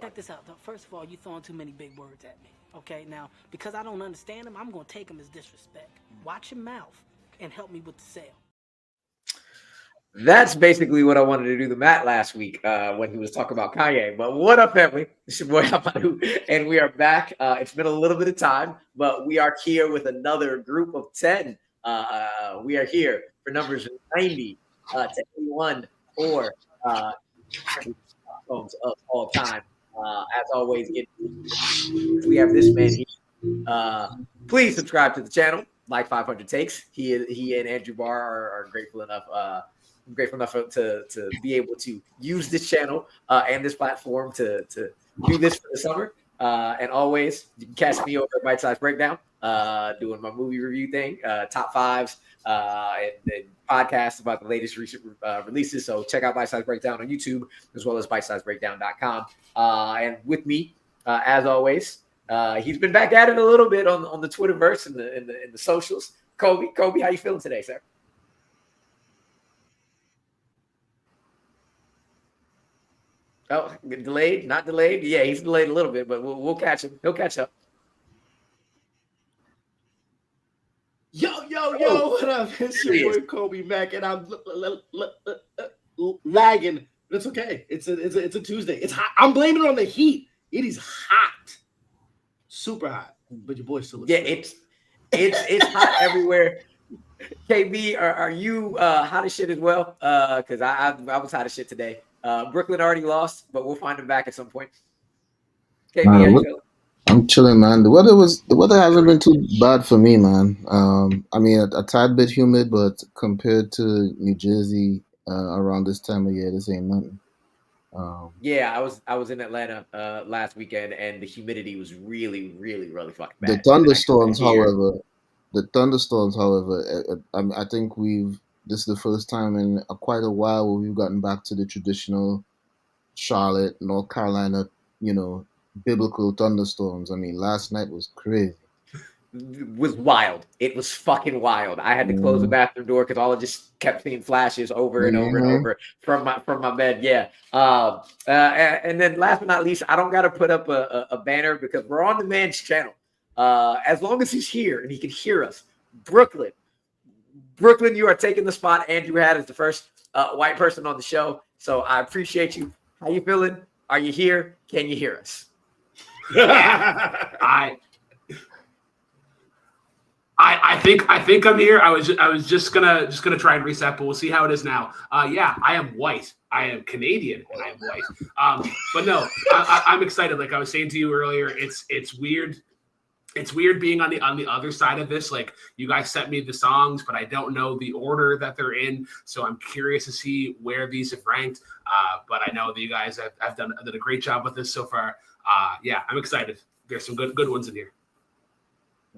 Check this out. First of all, you throwing too many big words at me. Okay, now because I don't understand them, I'm gonna take them as disrespect. Watch your mouth and help me with the sale. That's basically what I wanted to do to Matt last week when he was talking about Kanye. But what up, family? It's your boy Amaru, and we are back. It's been a little bit of time, but we are here with another group of 10. We are here for numbers 90 to 81 for songs of all time. As always, we have this man here. Please subscribe to the channel, like 500 takes. He and Andrew Barr are grateful enough. Grateful enough to be able to use this channel and this platform to do this for the summer. And always, you can catch me over at Bite Size Breakdown, doing my movie review thing, top fives, and podcasts about the latest recent releases. So check out Bite Size Breakdown on YouTube as well as bitesizebreakdown.com. And with me, as always, he's been back at it a little bit on the Twitterverse and the socials. Kolby, how you feeling today, sir? Oh, delayed? Not delayed? Yeah, he's delayed a little bit, but we'll catch him. He'll catch up. Yo, what up? It's your boy Kolby Mac, and I'm lagging. But it's okay. It's a Tuesday. It's hot. I'm blaming it on the heat. It is hot. Super hot. But your boy still looks good. It's hot everywhere. KB, are you hot as shit as well? Because I was hot as shit today. Brooklyn already lost, but we'll find him back at some point. KB, how you feeling? I'm chilling, man. The weather hasn't been too bad for me, man. I mean, a tad bit humid, but compared to New Jersey around this time of year, this ain't nothing. Yeah, I was in Atlanta last weekend, and the humidity was really fucking bad. The thunderstorms, however, I think this is the first time in quite a while where we've gotten back to the traditional Charlotte, North Carolina, biblical thunderstorms. I mean, last night was crazy. It was wild. It was fucking wild. I had to close the bathroom door because all I just kept seeing flashes over and over and over from my bed. Yeah. And then last but not least, I don't got to put up a banner because we're on the man's channel. As long as he's here and he can hear us, Brooklyn, you are taking the spot. Andrew had as the first white person on the show, so I appreciate you. How you feeling? Are you here? Can you hear us? I think I'm here. I was just gonna try and reset, but we'll see how it is now. Yeah, I am white. I am Canadian and I am white. But no, I'm excited. Like I was saying to you earlier, it's weird. It's weird being on the other side of this. Like you guys sent me the songs, but I don't know the order that they're in. So I'm curious to see where these have ranked. But I know that you guys have done a great job with this so far. Yeah, I'm excited. There's some good ones in here.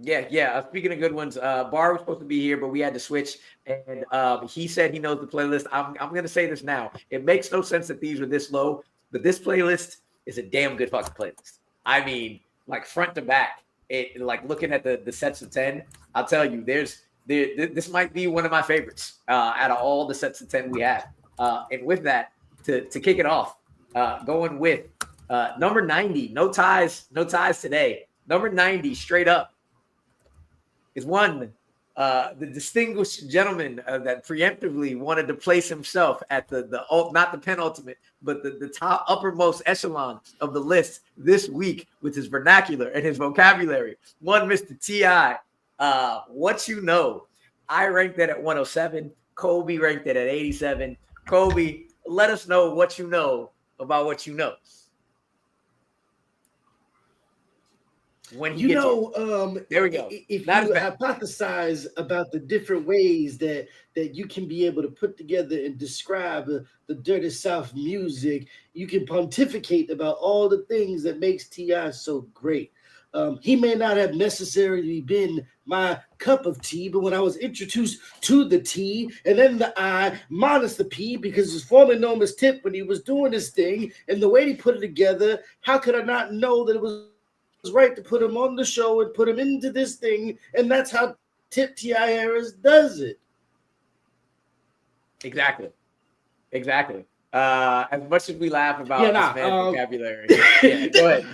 Yeah. Speaking of good ones, Bar was supposed to be here, but we had to switch. And he said he knows the playlist. I'm going to say this now. It makes no sense that these are this low, but this playlist is a damn good fucking playlist. I mean, like front to back. Like looking at the sets of 10, I'll tell you, this might be one of my favorites out of all the sets of 10 we have. And with that, to kick it off, going with number 90, no ties today. Number 90, straight up, is one the distinguished gentleman that preemptively wanted to place himself at the not the penultimate, but the top uppermost echelon of the list this week with his vernacular and his vocabulary. One, Mr. T.I. What you know? I ranked that at 107. Kolby ranked it at 87. Kolby, let us know what you know about what you know. When there we go. If you hypothesize about the different ways that you can be able to put together and describe the Dirty South music, you can pontificate about all the things that makes T.I. so great. He may not have necessarily been my cup of tea, but when I was introduced to the T and then the I minus the P, because his formerly known as Tip when he was doing this thing, and the way he put it together, how could I not know that it was right to put him on the show and put him into this thing? And that's how Tip T.I. Harris does it. Exactly. As much as we laugh about Yeah, this man's nah, vocabulary. Yeah, go ahead.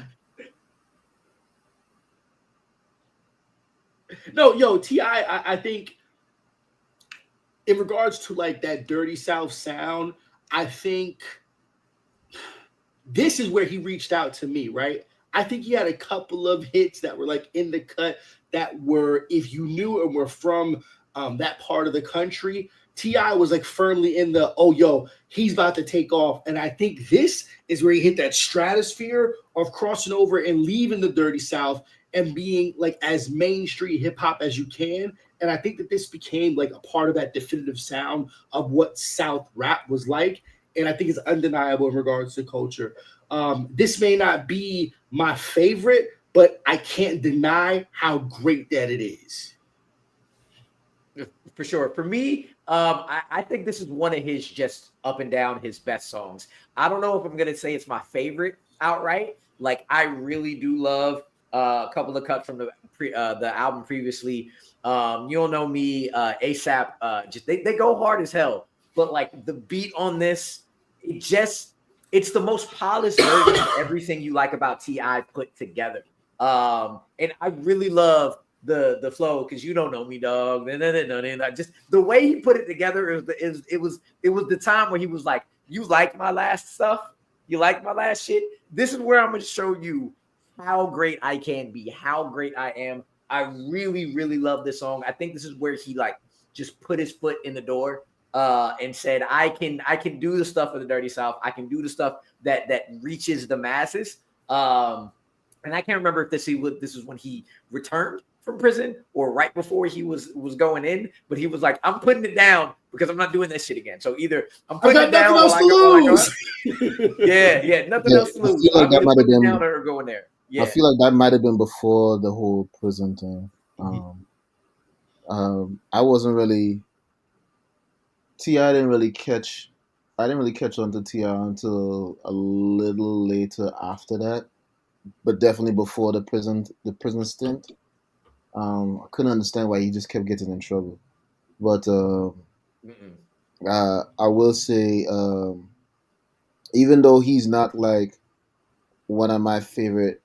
No, yo, T.I., I think in regards to like that Dirty South sound, I think this is where he reached out to me, right? I think he had a couple of hits that were like in the cut that were, if you knew and were from that part of the country, T.I. was like firmly in the, oh, yo, he's about to take off. And I think this is where he hit that stratosphere of crossing over and leaving the Dirty South and being like as Main Street hip hop as you can. And I think that this became like a part of that definitive sound of what South rap was like. And I think it's undeniable in regards to culture. This may not be my favorite, but I can't deny how great that it is. For sure. For me, I think this is one of his just up and down his best songs. I don't know if I'm gonna say it's my favorite outright. Like I really do love a couple of cuts from the album previously. You Don't Know Me, ASAP. Just they go hard as hell. But like the beat on this, it's the most polished version of everything you like about T.I. put together. And I really love the flow because you don't know me, dog. Just the way he put it together it was the time where he was like, you like my last stuff, you like my last shit. This is where I'm gonna show you how great I can be, how great I am. I really, really love this song. I think this is where he like just put his foot in the door and said, I can do the stuff of the Dirty South. I can do the stuff that reaches the masses. And I can't remember if this is when he returned from prison or right before he was going in, but he was like, I'm putting it down because I'm not doing this shit again. So either I'm putting it down else to lose. Yeah, nothing else to lose. I feel like that might have been down or going there. Yeah. I feel like that might have been before the whole prison thing. I wasn't really T.I. I didn't really catch on to T.I. until a little later after that, but definitely before the prison stint. I couldn't understand why he just kept getting in trouble. But I will say, even though he's not like one of my favorite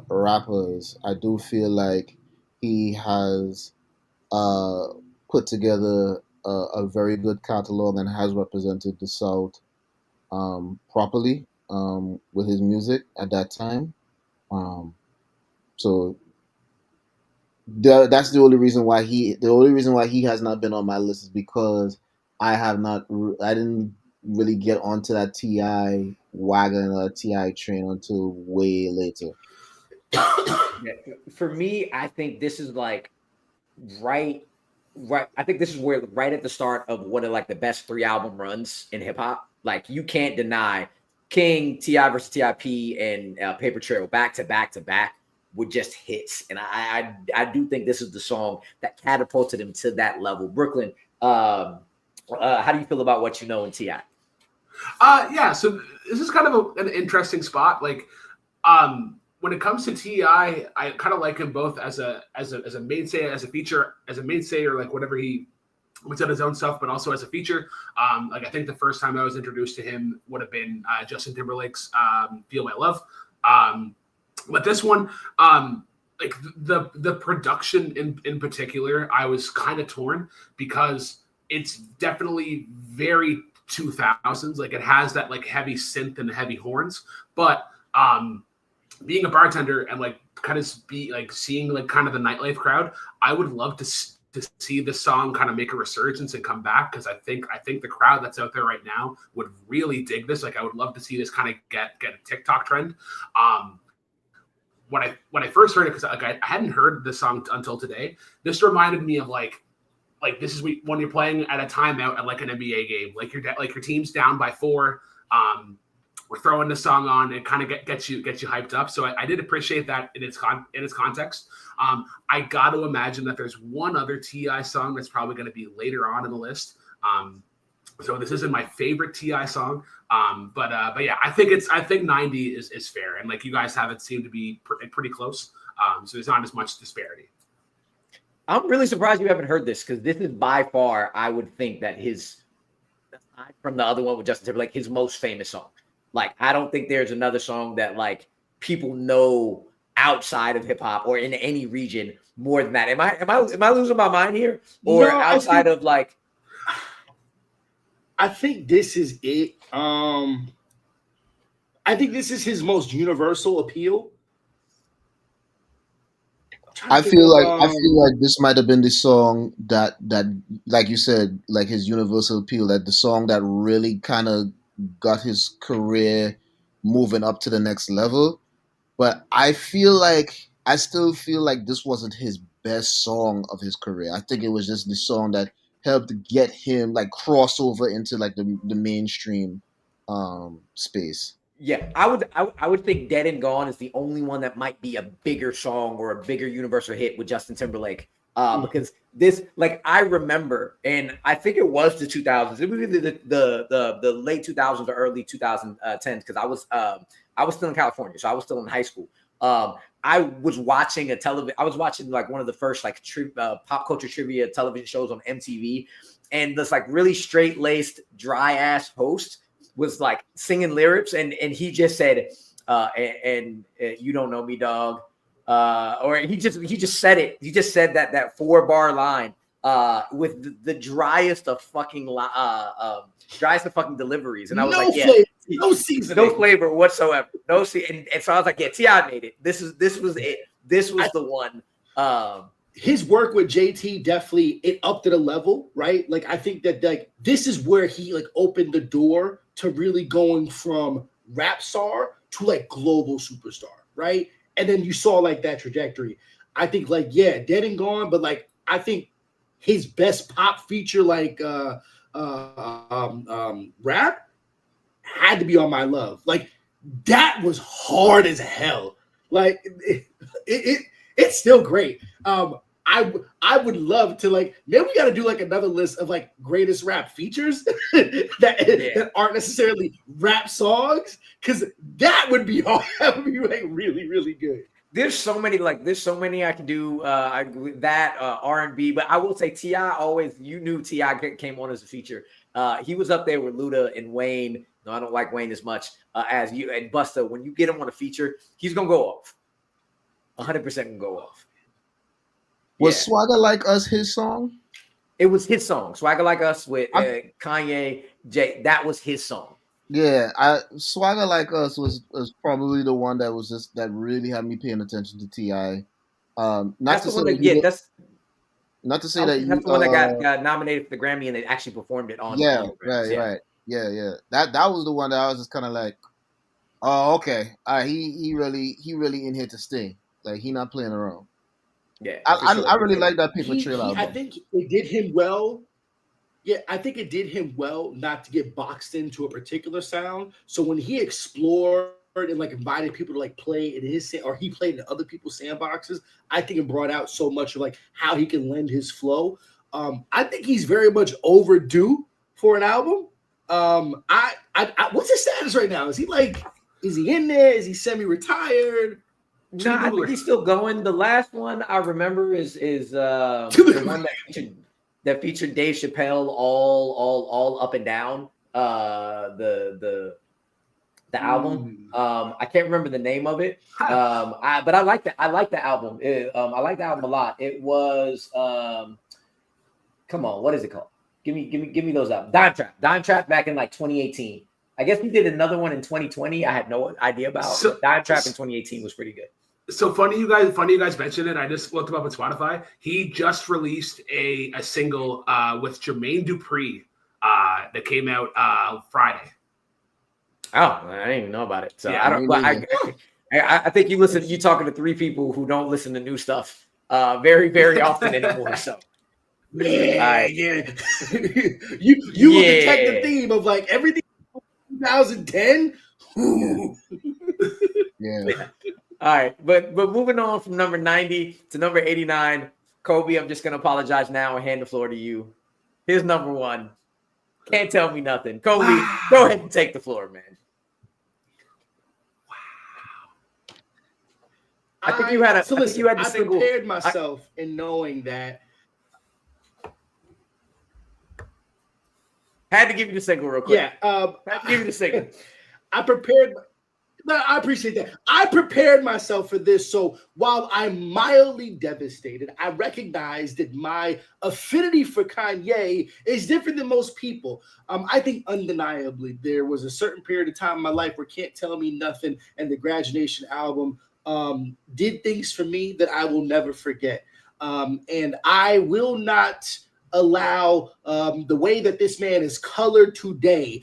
rappers, I do feel like he has put together a very good catalog and has represented the South properly with his music at that time. So that's the only reason why he has not been on my list is because I didn't really get onto that T.I. wagon or T.I. train until way later. Yeah. For me, I think this is like right. I think this is where right at the start of one of like the best 3 album runs in hip hop. Like you can't deny King, T.I. versus T.I.P. and Paper Trail back to back were just hits. And I do think this is the song that catapulted him to that level. Brooklyn, how do you feel about What You Know in T.I.? Yeah, so this is kind of an interesting spot. Like, when it comes to T.I., I kind of like him both as a mainstay, as a feature, as a mainstay, or like whatever he puts out his own stuff, but also as a feature. Like I think the first time I was introduced to him would have been Justin Timberlake's "Feel My Love." But this one, like the production in particular, I was kind of torn because it's definitely very 2000s. Like it has that like heavy synth and heavy horns, but being a bartender and like kind of be like seeing like kind of the nightlife crowd, I would love to see this song kind of make a resurgence and come back because I think the crowd that's out there right now would really dig this. Like I would love to see this kind of get a TikTok trend. When I first heard it, because like I hadn't heard this song until today, this reminded me of like this is when you're playing at a timeout at like an NBA game, like your team's down by 4. We're throwing the song on and kind of gets you hyped up. So I did appreciate that in its context. I got to imagine that there's one other T.I. song that's probably going to be later on in the list. So this isn't my favorite T.I. song. But yeah, I think 90 is fair. And like you guys have it seem to be pretty close. So there's not as much disparity. I'm really surprised you haven't heard this because this is by far, I would think that his aside from the other one with Justin Timberlake, his most famous song. Like, I don't think there's another song that like people know outside of hip hop or in any region more than that. Am I losing my mind here? Or No, outside of like, I think this is it. I think this is his most universal appeal. I feel like this might have been the song that like you said, like his universal appeal, that the song that really kind of got his career moving up to the next level. But I still feel like this wasn't his best song of his career. I think it was just the song that helped get him like cross over into like the mainstream space. yeah, I would think Dead and Gone is the only one that might be a bigger song or a bigger universal hit with Justin Timberlake. Because this, like, I remember, and I think it was the 2000s. It was either the late 2000s or early 2010s, because I was still in California, so I was still in high school. I was watching I was watching like one of the first like pop culture trivia television shows on MTV, and this like really straight laced, dry ass host was like singing lyrics, and he just said, and you don't know me, dog. Or he just said it. He just said that 4-bar line with the driest of fucking deliveries, and I was no like, yeah, flavor, no seasoning, no flavor whatsoever, and so I was like, yeah, T.I. made it. This was it. This was the one. His work with JT definitely it upped it a level, right? Like I think that like this is where he like opened the door to really going from rap star to like global superstar, right? And then you saw like that trajectory. I think like yeah, Dead and Gone, but like I think his best pop feature like rap had to be On My Love. Like that was hard as hell. Like it's still great. I would love to like maybe we got to do like another list of like greatest rap features that aren't necessarily rap songs, because that would be hard. That would be like really really good. There's so many I can do that R&B, but I will say T.I. always, you knew T.I. came on as a feature. He was up there with Luda and Wayne. No, I don't like Wayne as much as you and Busta. When you get him on a feature, he's gonna go off. 100% gonna go off. Was Swagger Like Us his song? It was his song. Swagger Like Us with Kanye, Jay. That was his song. Yeah, Swagger Like Us was probably the one that really had me paying attention to T.I. Not to say that that's the one that got nominated for the Grammy and they actually performed it on. Right. Yeah. That was the one that I was just kind of like, oh, okay. He really in here to stay. Like he not playing around. Yeah, I really like that Paper Trail album. I think it did him well. Yeah, I think it did him well not to get boxed into a particular sound. So when he explored and like invited people to like play in his or he played in other people's sandboxes, I think it brought out so much of like how he can lend his flow. I think he's very much overdue for an album. What's his status right now? Is he in there? Is he semi-retired? No, I think he's still going. The last one I remember is the one that featured Dave Chappelle all up and down the album. I can't remember the name of it. But I like that. I like the album. I like the album a lot. It was come on, what is it called? Give me those up. Dime Trap back in like 2018. I guess he did another one in 2020. I had no idea about. Dime Trap in 2018 was pretty good. So funny you guys mentioned it. I just looked him up on Spotify. He just released a single with Jermaine Dupri that came out Friday. Oh, I didn't even know about it. So yeah, I don't. I think you talking to three people who don't listen to new stuff very very often anymore. So yeah. You will detect the theme of like everything 2010. Yeah. All right, but moving on from number 90 to number 89, Kolby, I'm just gonna apologize now and hand the floor to you. Here's number 1. Can't tell me nothing. Kolby, go ahead and take the floor, man. Wow. I think you had a single. I prepared myself in knowing that Had to give you the single real quick. Yeah. Had to give you the single. I prepared. No, I appreciate that. I prepared myself for this. So while I'm mildly devastated, I recognize that my affinity for Kanye is different than most people. I think undeniably there was a certain period of time in my life where Can't Tell Me Nothing and the Graduation album did things for me that I will never forget. And I will not allow the way that this man is colored today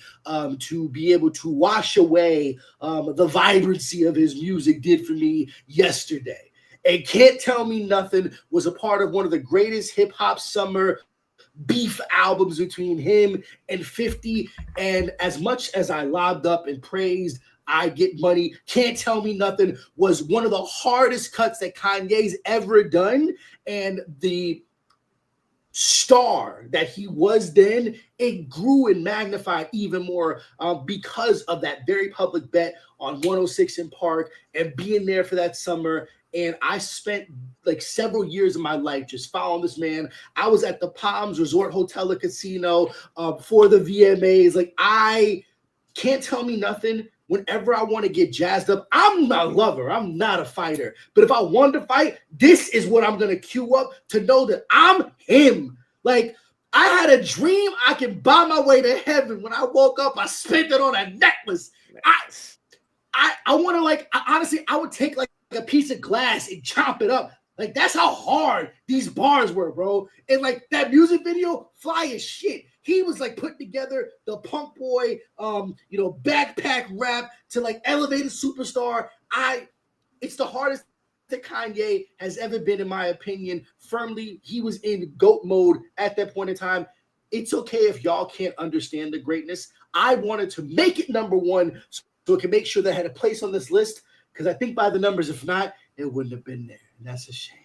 to be able to wash away the vibrancy of his music did for me yesterday. And Can't Tell Me Nothing was a part of one of the greatest hip hop summer beef albums between him and 50. And as much as I lobbed up and praised I Get Money, Can't Tell Me Nothing was one of the hardest cuts that Kanye's ever done. And the star that he was then, it grew and magnified even more because of that very public bet on 106 in Park and being there for that summer. And I spent like several years of my life just following this man. I was at the Palms Resort Hotel and Casino for the VMAs. Like, I Can't Tell Me Nothing. Whenever I want to get jazzed up, I'm not a lover. I'm not a fighter. But if I want to fight, this is what I'm going to cue up to know that I'm him. Like, I had a dream I can buy my way to heaven. When I woke up, I spent it on a necklace. I want to, like, honestly, I would take like a piece of glass and chop it up. Like, that's how hard these bars were, bro. And like that music video, fly as shit. He was like putting together the punk boy, backpack rap to like elevated superstar. It's the hardest that Kanye has ever been, in my opinion. Firmly, he was in GOAT mode at that point in time. It's okay if y'all can't understand the greatness. I wanted to make it number one so it can make sure that I had a place on this list, because I think by the numbers, if not, it wouldn't have been there. And that's a shame.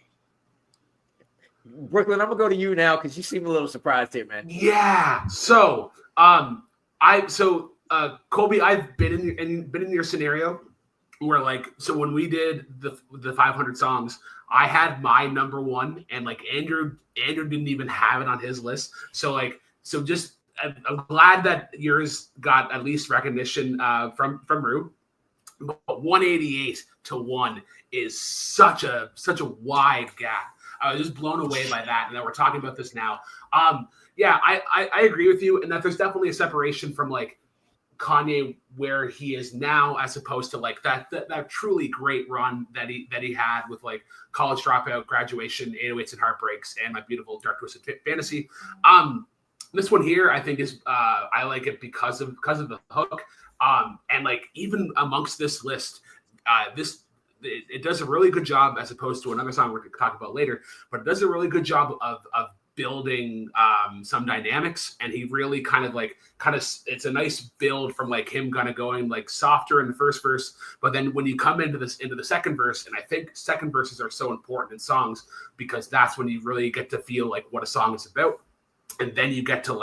Brooklyn, I'm gonna go to you now because you seem a little surprised here, man. Yeah. So, Kolby, I've been in your scenario where, like, so when we did the 500 songs, I had my number one, and like Andrew didn't even have it on his list. So I'm glad that yours got at least recognition from Rue. But 188 to 1 is such a wide gap. I was just blown away by that, and then we're talking about this now. I agree with you, and that there's definitely a separation from like Kanye where he is now, as opposed to like that truly great run that he had with like College Dropout, Graduation, 808s and Heartbreaks, and My Beautiful Dark Twisted Fantasy. This one here, I think is I like it because of the hook, and like even amongst this list, it does a really good job, as opposed to another song we're going to talk about later, but it does a really good job of building some dynamics, and he really kind of it's a nice build from like him kind of going like softer in the first verse, but then when you come into the second verse, and I think second verses are so important in songs because that's when you really get to feel like what a song is about. And then you get to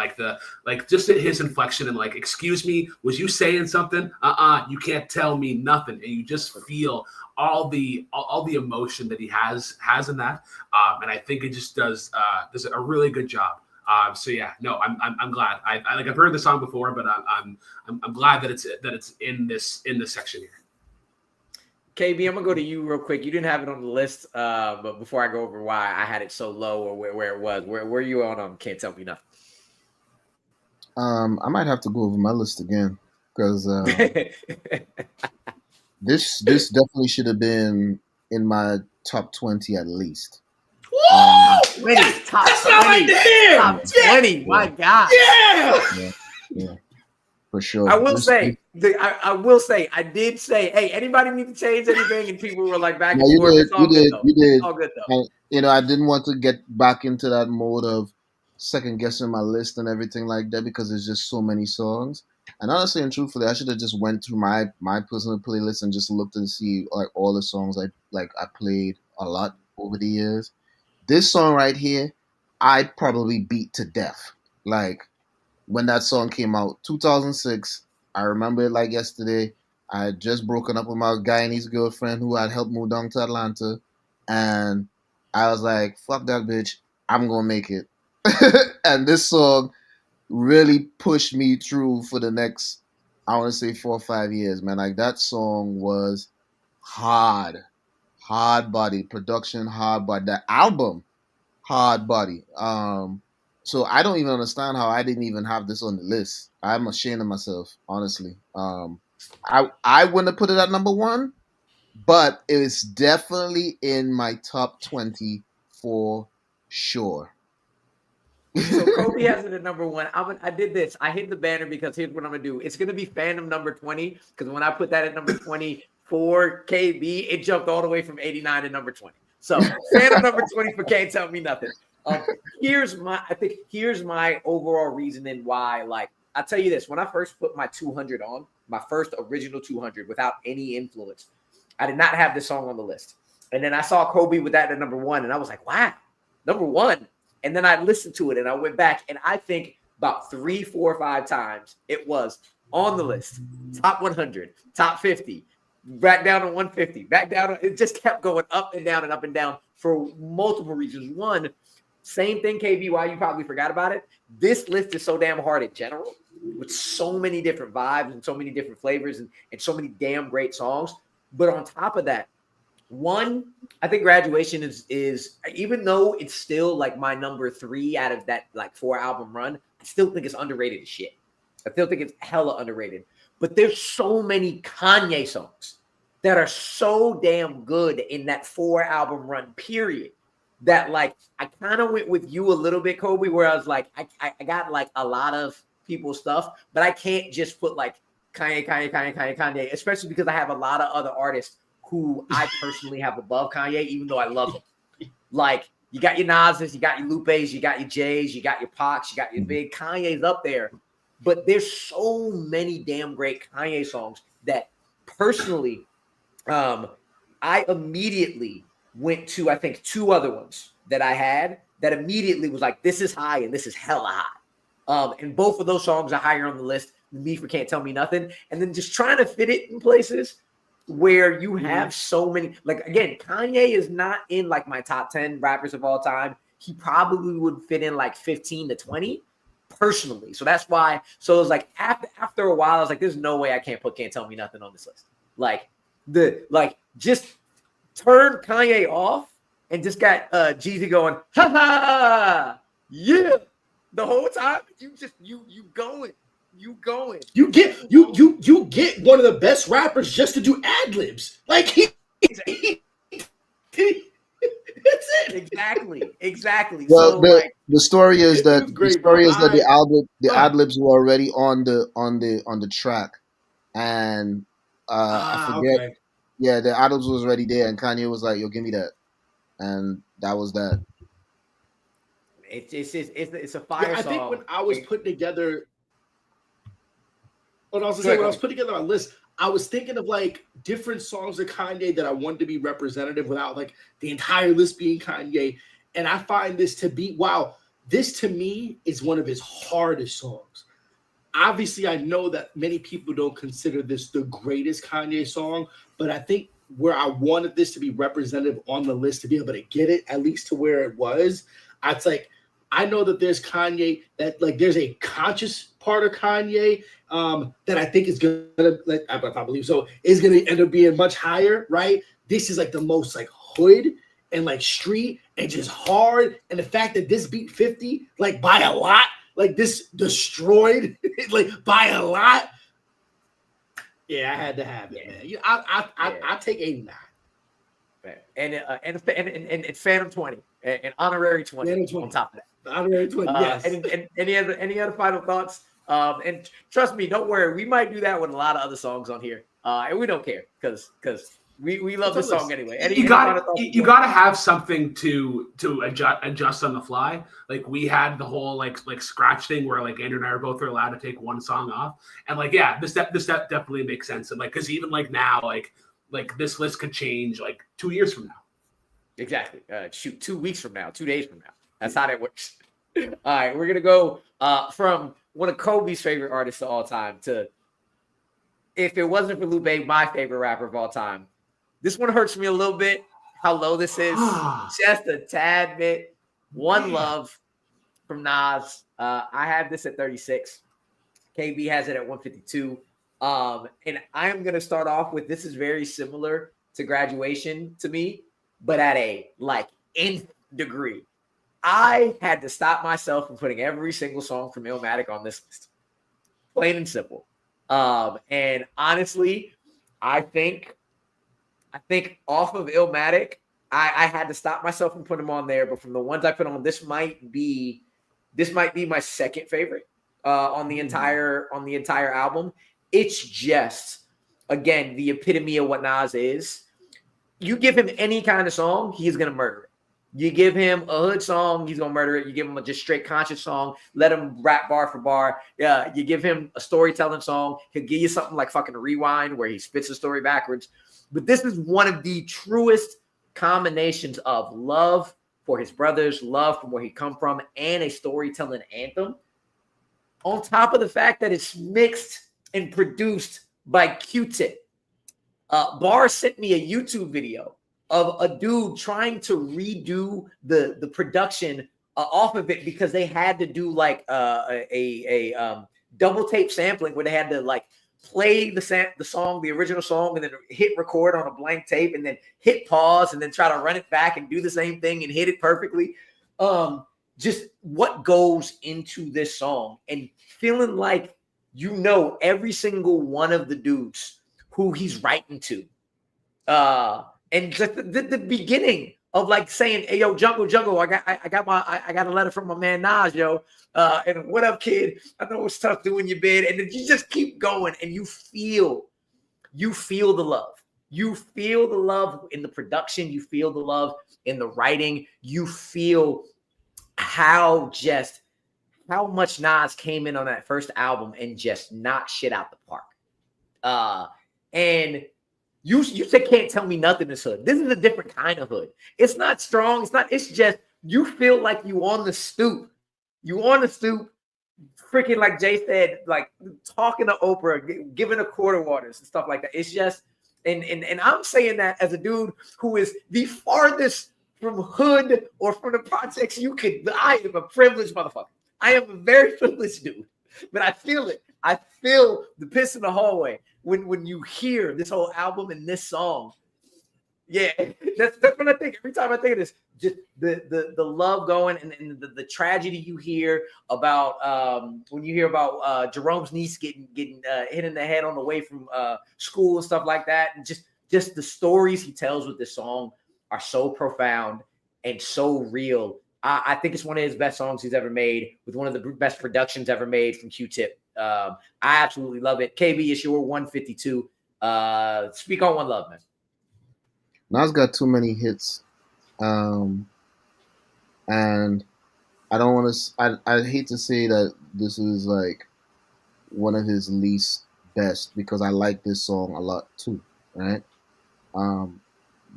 just his inflection and like, excuse me, was you saying something? You can't tell me nothing. And you just feel all the emotion that he has in that. And I think it just does a really good job. I'm glad. I've heard the song before, but I'm glad that it's in this section here. KB, I'm gonna go to you real quick. You didn't have it on the list, but before I go over why I had it so low or where it was, where you on Can't Tell Me Nothing? I might have to go over my list again because this definitely should have been in my top 20 at least. Whoa! Top That's not right there. Top 20. Yeah. My God. Yeah. For sure. I will say, I did say, hey, anybody need to change anything? And people were like back and forth. You did. It's all good though. And, I didn't want to get back into that mode of second guessing my list and everything like that because there's just so many songs. And honestly and truthfully, I should have just went through my personal playlist and just looked and see like all the songs I played a lot over the years. This song right here, I probably beat to death. Like, when that song came out, 2006, I remember it like yesterday. I had just broken up with my guy and his girlfriend who had helped move down to Atlanta. And I was like, fuck that bitch. I'm going to make it. And this song really pushed me through for the next, I want to say 4 or 5 years, man. Like that song was hard body production, hard body. The album, hard body. So I don't even understand how I didn't even have this on the list. I'm ashamed of myself, honestly. I wouldn't have put it at number one, but it's definitely in my top 20 for sure. So Kobe has it at number one. I did this. I hit the banner because here's what I'm gonna do. It's gonna be fandom number 20 because when I put that at number 20 for KB, it jumped all the way from 89 to number 20. So fandom number 20 for Can't Tell Me Nothing. Here's my overall reasoning why. Like I'll tell you this: when I first put my 200 on, my first original 200 without any influence, I did not have this song on the list. And then I saw Kobe with that at number one, and I was like, wow, number one. And then I listened to it and I went back and I think about 3, 4, 5 times it was on the list, top 100, top 50, back down to 150, back down. It just kept going up and down for multiple reasons. One, same thing, KB, why you probably forgot about it. This list is so damn hard in general with so many different vibes and so many different flavors and so many damn great songs. But on top of that, one, I think Graduation is even though it's still like my number 3 out of that like 4 album run, I still think it's underrated as shit. I still think it's hella underrated. But there's so many Kanye songs that are so damn good in that 4 album run period that like I kind of went with you a little bit, Kobe, where I was like, I got like a lot of people's stuff, but I can't just put like Kanye, especially because I have a lot of other artists who I personally have above Kanye, even though I love him. Like, you got your Nas's, you got your Lupes, you got your J's, you got your Pacs, you got your Big. Kanye's up there. But there's so many damn great Kanye songs that personally, I immediately went to, I think, 2 other ones that I had that immediately was like, this is high and this is hella high. And both of those songs are higher on the list than Me for Can't Tell Me Nothing. And then just trying to fit it in places where you have so many, like, again, Kanye is not in like my top 10 rappers of all time. He probably would fit in like 15 to 20 personally. So that's why. So it was like after a while, I was like, there's no way I can't put Can't Tell Me Nothing on this list. Just turn Kanye off and just got Jeezy going, ha ha, yeah, the whole time. You going. You get one of the best rappers just to do ad libs. Like that's it. Exactly. Well, So the story is that the I- ad libs were already on the track, and I forget. Okay. Yeah, the ad libs was already there, and Kanye was like, "Yo, give me that," and that was that. it's a fire Yeah, I song. think when I was putting together, when I was putting together a list, I was thinking of like different songs of Kanye that I wanted to be representative without like the entire list being Kanye. And I find this to be, wow, this to me is one of his hardest songs. Obviously, I know that many people don't consider this the greatest Kanye song, but I think where I wanted this to be representative on the list to be able to get it at least to where it was, it's like, I know that there's Kanye, that like there's a conscious part of Kanye that I think is gonna, like, I believe so, is gonna end up being much higher, right? This is like the most like hood and like street and just hard, and the fact that this beat 50 like by a lot, like this destroyed like by a lot. Yeah, I had to have it, man. I take 89. And it's Phantom 20 and Honorary 20 on top of that. Honorary 20, yes. And any other final thoughts? And trust me, don't worry. We might do that with a lot of other songs on here, and we don't care because we love this song anyway. You gotta have something to adjust on the fly. Like we had the whole like scratch thing where like Andrew and I are both allowed to take one song off, and like this definitely makes sense. And like because even like now like this list could change like 2 years from now. Exactly. 2 weeks from now, 2 days from now. That's how that works. All right, we're gonna go from one of Kobe's favorite artists of all time to, if it wasn't for Lupe, my favorite rapper of all time. This one hurts me a little bit. How low this is, just a tad bit. One Love, from Nas. I have this at 36. KB has it at 152. And I am going to start off with, this is very similar to Graduation to me, but at a like nth degree. I had to stop myself from putting every single song from Illmatic on this list. Plain and simple. And honestly, I think off of Illmatic, I had to stop myself from putting them on there. But from the ones I put on, this might be my second favorite on the entire album. It's just, again, the epitome of what Nas is. You give him any kind of song, he's gonna murder it. You give him a hood song, he's gonna murder it. You give him a just straight conscious song, let him rap bar for bar. You give him a storytelling song, he'll give you something like fucking Rewind, where he spits the story backwards. But this is one of the truest combinations of love for his brothers, love from where he come from, and a storytelling anthem. On top of the fact that it's mixed and produced by Q-Tip. Bar sent me a YouTube video of a dude trying to redo the production off of it, because they had to do like a double tape sampling where they had to like play the original song, and then hit record on a blank tape, and then hit pause, and then try to run it back and do the same thing and hit it perfectly. Just what goes into this song, and feeling like every single one of the dudes who he's writing to. And just the beginning of like saying, "Hey, yo, Jungle, I got a letter from my man Nas, yo. And what up, kid? I know it's tough doing your bid." And then you just keep going, and you feel the love. You feel the love in the production. You feel the love in the writing. You feel how much Nas came in on that first album and just knocked shit out the park. And you said Can't Tell Me Nothing is hood. This is a different kind of hood. It's not strong. It's just, you feel like you on the stoop. You on the stoop, freaking, like Jay said, like talking to Oprah, giving her quarter waters and stuff like that. It's just, and I'm saying that as a dude who is the farthest from hood or from the projects you could. I am a privileged motherfucker. I am a very privileged dude, but I feel it. I feel the piss in the hallway when you hear this whole album and this song. Yeah, that's what I think. Every time I think of this, just the love going, and the tragedy you hear about when you hear about Jerome's niece getting hit in the head on the way from school and stuff like that, and just the stories he tells with this song are so profound and so real. I think it's one of his best songs he's ever made, with one of the best productions ever made from Q-Tip. I absolutely love it. KB, it's your 152. Speak on One Love, man. Nas got too many hits, and I don't want to. I hate to say that this is like one of his least best, because I like this song a lot too, right?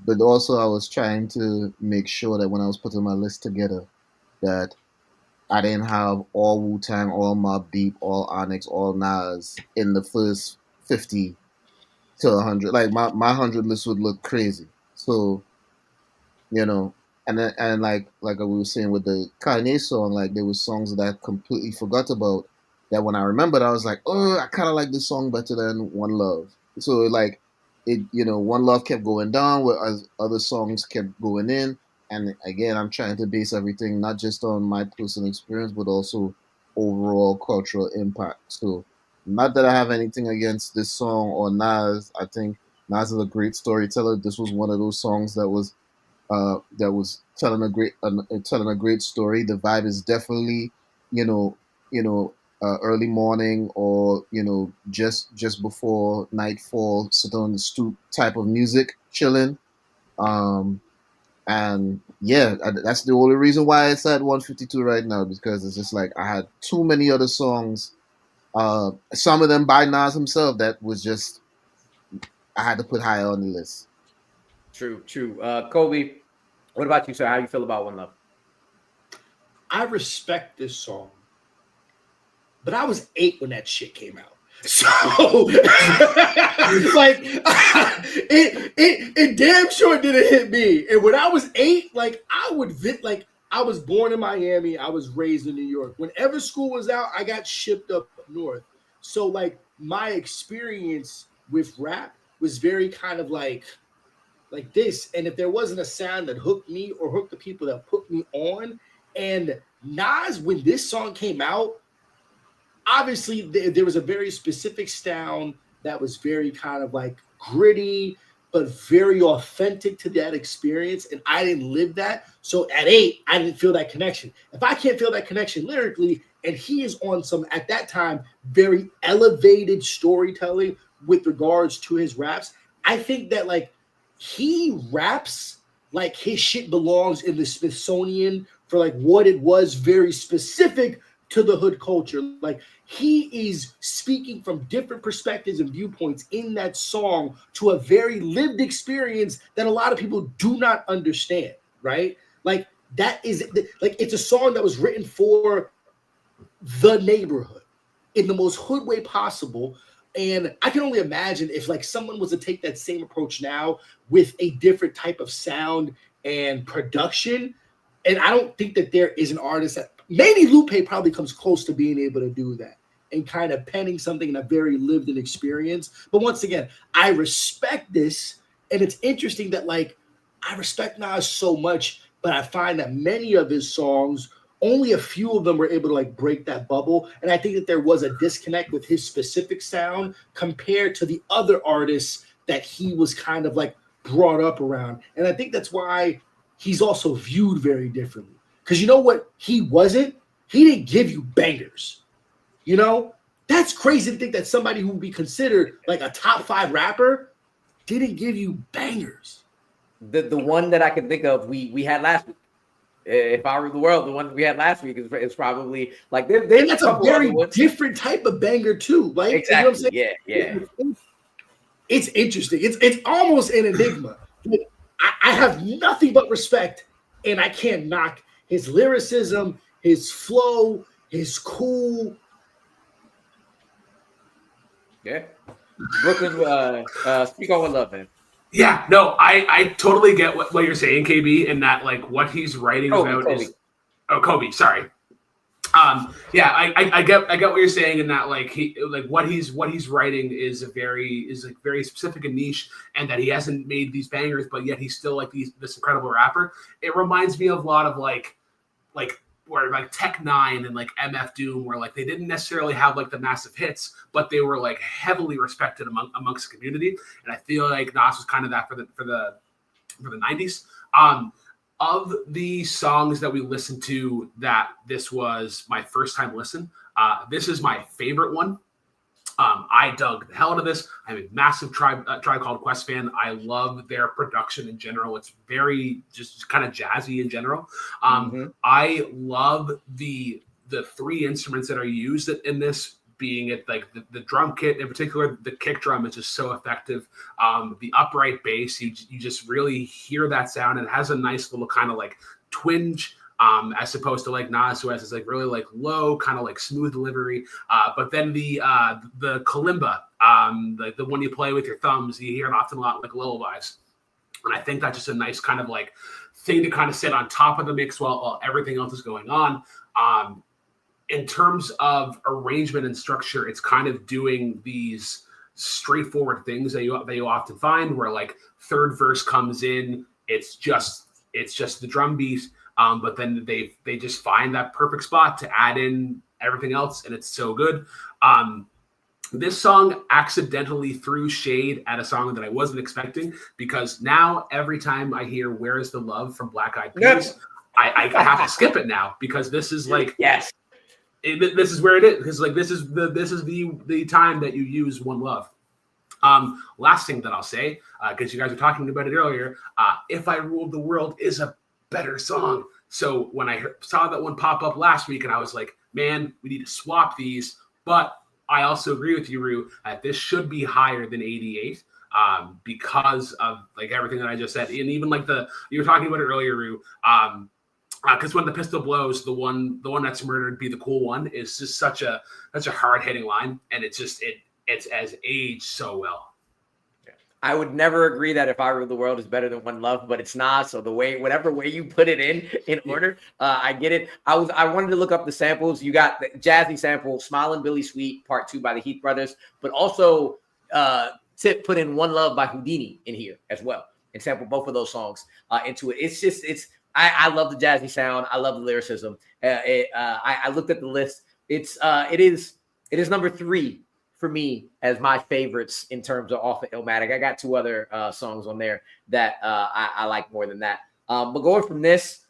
But also I was trying to make sure that when I was putting my list together, that I didn't have all Wu-Tang, all Mobb Deep, all Onyx, all Nas in the first 50 to 100. Like my 100 list would look crazy. So, and like we were saying with the Kanye song, like there was songs that I completely forgot about, that when I remembered, I was like, oh, I kind of like this song better than One Love. So like it, One Love kept going down, whereas other songs kept going in. And again, I'm trying to base everything not just on my personal experience, but also overall cultural impact. So not that I have anything against this song or Nas. I think Nas is a great storyteller. This was one of those songs that was telling a great story. The vibe is definitely, early morning, or just before nightfall, sit on the stoop type of music, chilling. And yeah, that's the only reason why it's at 152 right now, because it's just like I had too many other songs, some of them by Nas himself, that was just, I had to put higher on the list. True. Kolby, what about you, sir? How do you feel about One Love? I respect this song, but I was 8 when that shit came out. So, like, it damn sure didn't hit me. And when I was 8, like, I would I was born in Miami. I was raised in New York. Whenever school was out, I got shipped up north. So like my experience with rap was very kind of like this. And if there wasn't a sound that hooked me or hooked the people that put me on, and Nas, when this song came out, obviously there was a very specific sound that was very kind of like gritty, but very authentic to that experience. And I didn't live that. So at 8, I didn't feel that connection. If I can't feel that connection lyrically, and he is on some, at that time, very elevated storytelling with regards to his raps, I think that like he raps like his shit belongs in the Smithsonian for like what it was, very specific to the hood culture. Like he is speaking from different perspectives and viewpoints in that song to a very lived experience that a lot of people do not understand, right? Like that is like, it's a song that was written for the neighborhood in the most hood way possible. And I can only imagine if like someone was to take that same approach now with a different type of sound and production. And I don't think that there is an artist that, maybe Lupe probably comes close to being able to do that and kind of penning something in a very lived-in experience. But once again, I respect this, and it's interesting that like I respect Nas so much, but I find that many of his songs, only a few of them were able to like break that bubble. And I think that there was a disconnect with his specific sound compared to the other artists that he was kind of like brought up around. And I think that's why he's also viewed very differently. Because you know what he wasn't? He didn't give you bangers. You know? That's crazy to think that somebody who would be considered like a top 5 rapper didn't give you bangers. The one that I can think of we had last week. If I Rule the World, the one we had last week is probably like there's and that's a very different type of banger too. Like exactly, you know what I'm saying? Yeah. It's interesting. It's almost an enigma. I have nothing but respect, and I can't knock his lyricism, his flow, his cool. Yeah. Brooklyn, speak on with love, man. Yeah, no, I totally get what you're saying, KB, and that like what he's writing about is Kolby, sorry. Yeah, I get what you're saying, in that like he like what he's writing is very specific and niche, and that he hasn't made these bangers, but yet he's still like this incredible rapper. It reminds me of a lot of like where like Tech Nine and like MF Doom, where like they didn't necessarily have like the massive hits, but they were like heavily respected amongst the community. And I feel like Nas was kind of that for the 90s. Of the songs that we listened to, that this was my first time listen. This is my favorite one. I dug the hell out of this. I'm a massive Tribe Called Quest fan. I love their production in general. It's very just kind of jazzy in general. I love the 3 instruments that are used in this, being it like the drum kit, in particular, the kick drum is just so effective. The upright bass, you just really hear that sound, and it has a nice little kind of like twinge. As opposed to like Nas, who has this like really like low kind of like smooth delivery, but then the kalimba, like the one you play with your thumbs, you hear it often a lot like lullabies, and I think that's just a nice kind of like thing to kind of sit on top of the mix while everything else is going on. In terms of arrangement and structure, it's kind of doing these straightforward things that you often find, where like third verse comes in, it's just the drum beat. But then they just find that perfect spot to add in everything else, and it's so good. This song accidentally threw shade at a song that I wasn't expecting, because now every time I hear "Where Is the Love" from Black Eyed Peas, I have to skip it now, because this is like yes, this is where it is. Because like this is the time that you use One Love. Last thing that I'll say, because you guys were talking about it earlier, "If I Ruled the World" is a better song. So when I saw that one pop up last week, and I was like, man, we need to swap these. But I also agree with you, Rue, that this should be higher than 88, because of like everything that I just said. And even like you were talking about it earlier, Rue, because when the pistol blows, the one that's murdered be the cool one is just such a hard hitting line, and it's as aged so well. I would never agree that If I Rule the World is better than One Love, but it's not. So whatever way you put it in order, I get it. I wanted to look up the samples. You got the jazzy sample, "Smilin' Billy Sweet" Part 2 by the Heath Brothers, but also Tip put in "One Love" by Houdini in here as well, and sample both of those songs into it. I love the jazzy sound. I love the lyricism. I looked at the list. It is number 3 for me as my favorites in terms of off of Illmatic. I got 2 other songs on there that I like more than that. But going from this,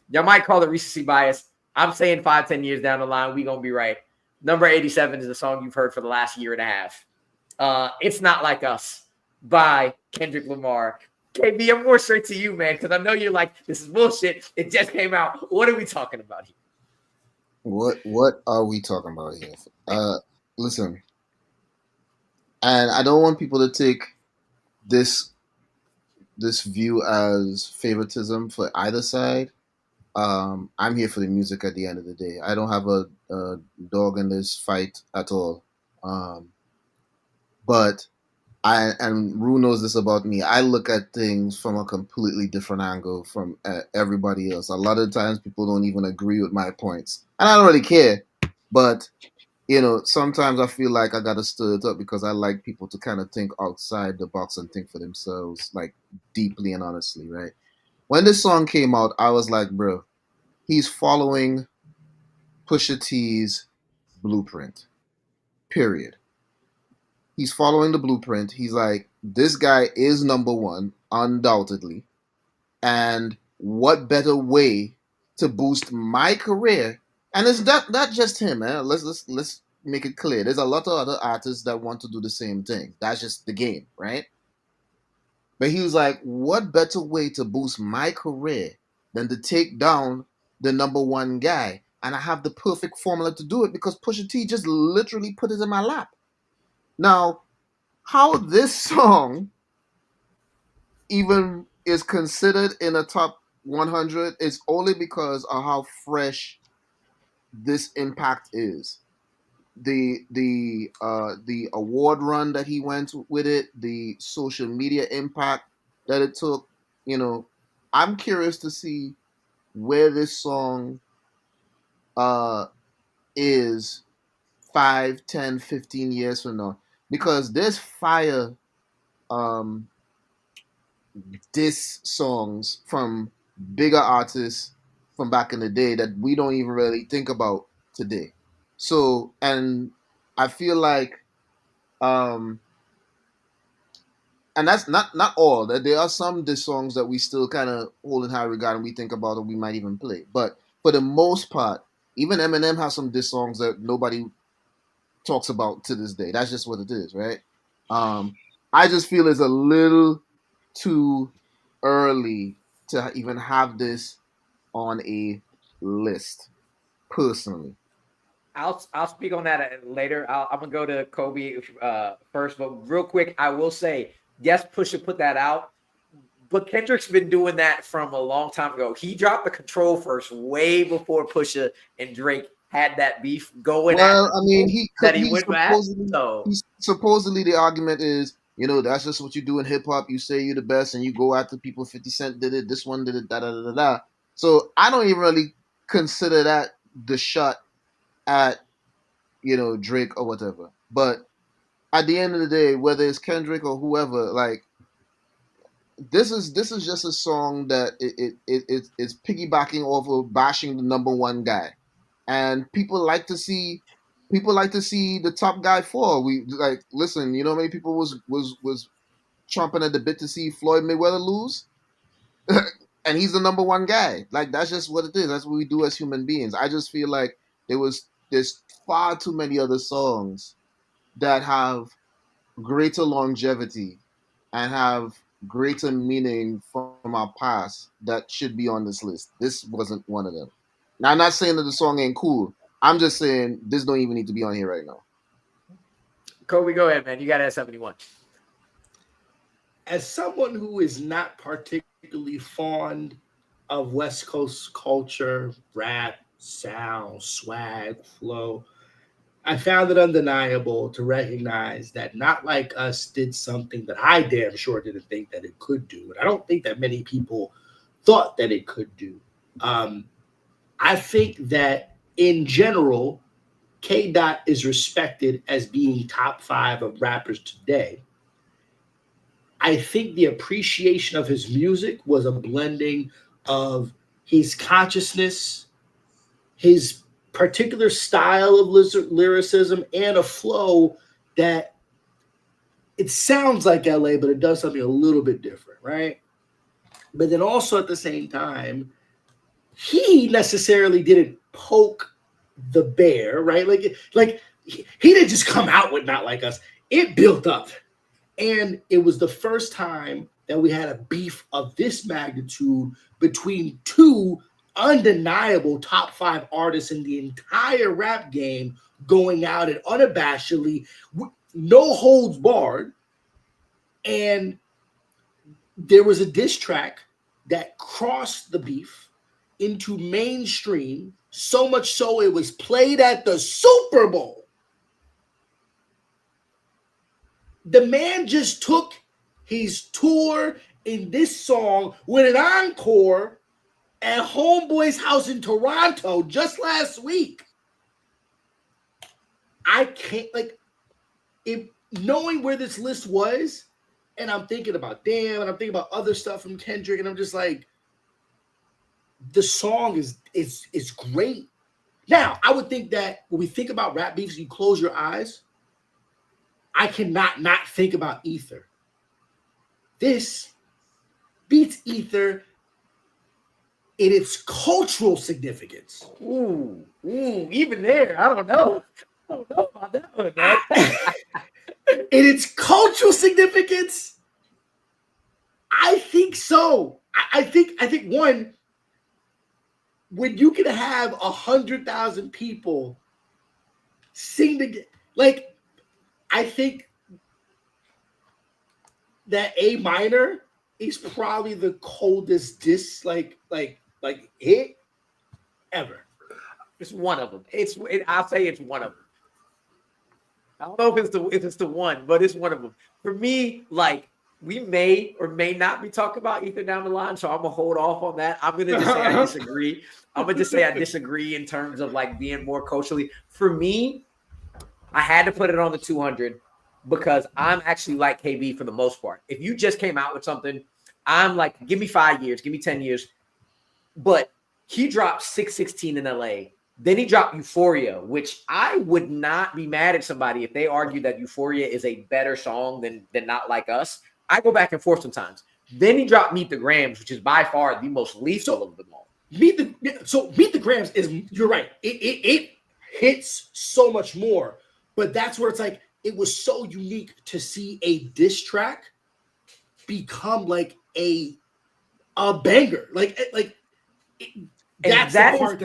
y'all might call it recency bias. I'm saying 5-10 years down the line, we gonna be right. Number 87 is a song you've heard for the last year and a half. It's Not Like Us by Kendrick Lamar. KB, I'm more straight to you, man, because I know you're like, this is bullshit. It just came out. What are we talking about here? What are we talking about here? Listen, and I don't want people to take this view as favoritism for either side. I'm here for the music at the end of the day. I don't have a dog in this fight at all. But and Rue knows this about me. I look at things from a completely different angle from everybody else. A lot of times people don't even agree with my points, and I don't really care. But sometimes I feel like I gotta stir it up because I like people to kind of think outside the box and think for themselves, like deeply and honestly, right? When this song came out, I was like, bro, he's following Pusha T's blueprint. Period. He's following the blueprint. He's like, this guy is number one, undoubtedly. And what better way to boost my career? And it's not just him, man. Let's make it clear. There's a lot of other artists that want to do the same thing. That's just the game, right? But he was like, what better way to boost my career than to take down the number one guy? And I have the perfect formula to do it because Pusha T just literally put it in my lap. Now, how this song even is considered in a top 100 is only because of how fresh this impact is. The award run that he went with it, the social media impact that it took, I'm curious to see where this song is 5, 10, 15 years from now. Because there's fire diss songs from bigger artists from back in the day that we don't even really think about today. So, and I feel like, and that's not all. That there are some diss songs that we still kind of hold in high regard and we think about and we might even play. But for the most part, even Eminem has some diss songs that nobody talks about to this day. That's just what it is, right? I just feel it's a little too early to even have this on a list, personally. I'll speak on that later. I'm gonna go to Kolby first, but real quick, I will say yes, Pusha put that out, but Kendrick's been doing that from a long time ago. He dropped the Control first, way before Pusha and Drake had that beef going. Well, I mean, supposedly the argument is, that's just what you do in hip hop. You say you're the best, and you go after people. 50 Cent did it. This one did it. Da da da da. So I don't even really consider that the shot at Drake or whatever. But at the end of the day, whether it's Kendrick or whoever, like this is just a song that it's piggybacking off of bashing the number one guy, and people like to see the top guy fall. We like listen. How many people was chomping at the bit to see Floyd Mayweather lose? And he's the number one guy. Like that's just what it is. That's what we do as human beings. I just feel like there's far too many other songs that have greater longevity and have greater meaning from our past that should be on this list. This wasn't one of them. Now I'm not saying that the song ain't cool. I'm just saying this don't even need to be on here right now. Kolby, go ahead, man. You got S71. As someone who is not particularly fond of West Coast culture, rap, sound, swag, flow, I found it undeniable to recognize that Not Like Us did something that I damn sure didn't think that it could do. And I don't think that many people thought that it could do. I think that in general, K. Dot is respected as being top 5 of rappers today. I think the appreciation of his music was a blending of his consciousness, his particular style of lyricism, and a flow that it sounds like LA, but it does something a little bit different, right? But then also at the same time, he necessarily didn't poke the bear, right? Like he didn't just come out with Not Like Us. It built up. And it was the first time that we had a beef of this magnitude between two undeniable top 5 artists in the entire rap game going out and unabashedly, no holds barred. And there was a diss track that crossed the beef into mainstream, so much so it was played at the Super Bowl. The man just took his tour in this song with an encore at Homeboy's house in Toronto just last week. I can't, like, if knowing where this list was, and I'm thinking about Damn, and I'm thinking about other stuff from Kendrick, and I'm just like, the song is great. Now, I would think that when we think about rap beefs, you close your eyes. I cannot not think about Ether. This beats Ether in its cultural significance. Ooh, even there, I don't know. I don't know about that one, man. In its cultural significance, I think so. I think one, when you can have 100,000 people sing together, like, I think that A minor is probably the coldest diss like hit ever. It's one of them. I'll say it's one of them. I don't know if it's the one, but it's one of them. For me, like, we may or may not be talking about Ether down the line, so I'm gonna hold off on that. I'm gonna just say I disagree. I'm gonna just say I disagree in terms of like being more culturally. For me, I had to put it on the 200 because I'm actually like KB for the most part. If you just came out with something, I'm like, give me 5 years, give me 10 years. But he dropped 616 in LA. Then he dropped Euphoria, which I would not be mad at somebody if they argue that Euphoria is a better song than Not Like Us. I go back and forth sometimes. Then he dropped Meet the Grams, which is by far the most lethal of them all. Meet the Grams is, you're right. It hits so much more, but that's where it's like, it was so unique to see a diss track become like a banger. That's the part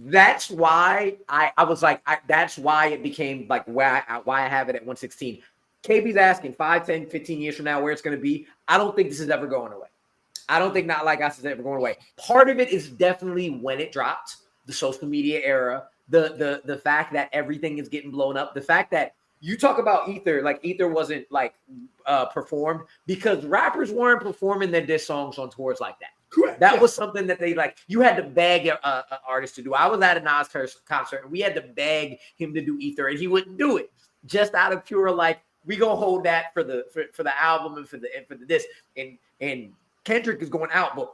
that's why I was like, that's why it became like why I have it at 116. KB's asking 5, 10, 15 years from now where it's going to be. I don't think this is ever going away. I don't think Not Like Us is ever going away. Part of it is definitely when it dropped, the social media era, the fact that everything is getting blown up, the fact that you talk about Ether, like Ether wasn't like performed because rappers weren't performing their diss songs on tours like that. Correct. That was something that they like. You had to beg an artist to do. I was at a Nas concert and we had to beg him to do Ether, and he wouldn't do it just out of pure like, we gonna hold that for the album and for the disc. And Kendrick is going out, but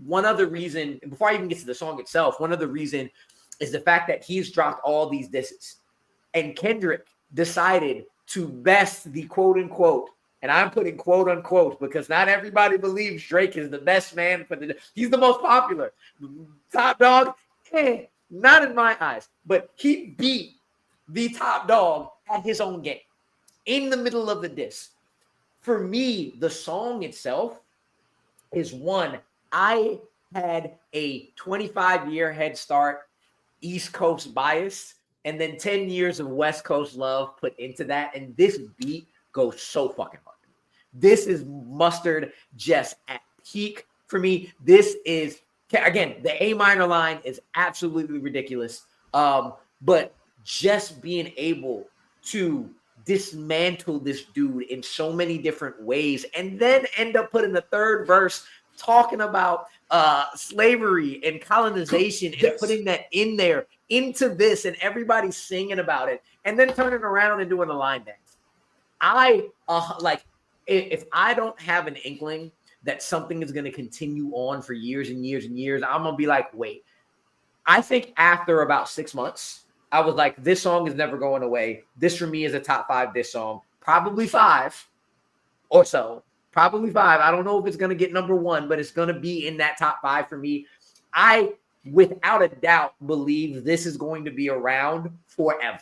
one other reason, before I even get to the song itself, one other reason is the fact that he's dropped all these disses, and Kendrick decided to best the quote unquote, and I'm putting quote unquote because not everybody believes Drake is the best man he's the most popular. Top dog, not in my eyes, but he beat the top dog at his own game in the middle of the diss. For me, the song itself is one. I had a 25-year head start, East Coast bias, and then 10 years of West Coast love put into that. And this beat goes so fucking hard. This is mustard just at peak for me. This is, again, the A minor line is absolutely ridiculous. But just being able to dismantle this dude in so many different ways, and then end up putting the third verse talking about slavery and colonization and putting that in there into this, and everybody singing about it, and then turning around and doing a line dance. I like, if I don't have an inkling that something is going to continue on for years and years and years, I'm gonna be like, wait. I think after about 6 months, I was like, this song is never going away. This for me is a top 5 diss song, probably 5 or so. Probably 5. I don't know if it's going to get number 1, but it's going to be in that top 5 for me. I, without a doubt, believe this is going to be around forever.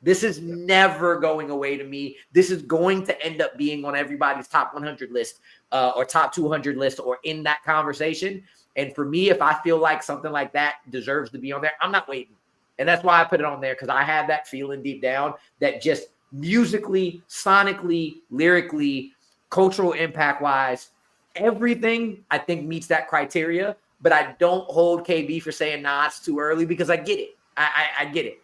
This is never going away to me. This is going to end up being on everybody's top 100 list or top 200 list or in that conversation. And for me, if I feel like something like that deserves to be on there, I'm not waiting. And that's why I put it on there, because I have that feeling deep down that just musically, sonically, lyrically, cultural impact-wise, everything I think meets that criteria. But I don't hold KB for saying, nah, it's too early, because I get it. I get it.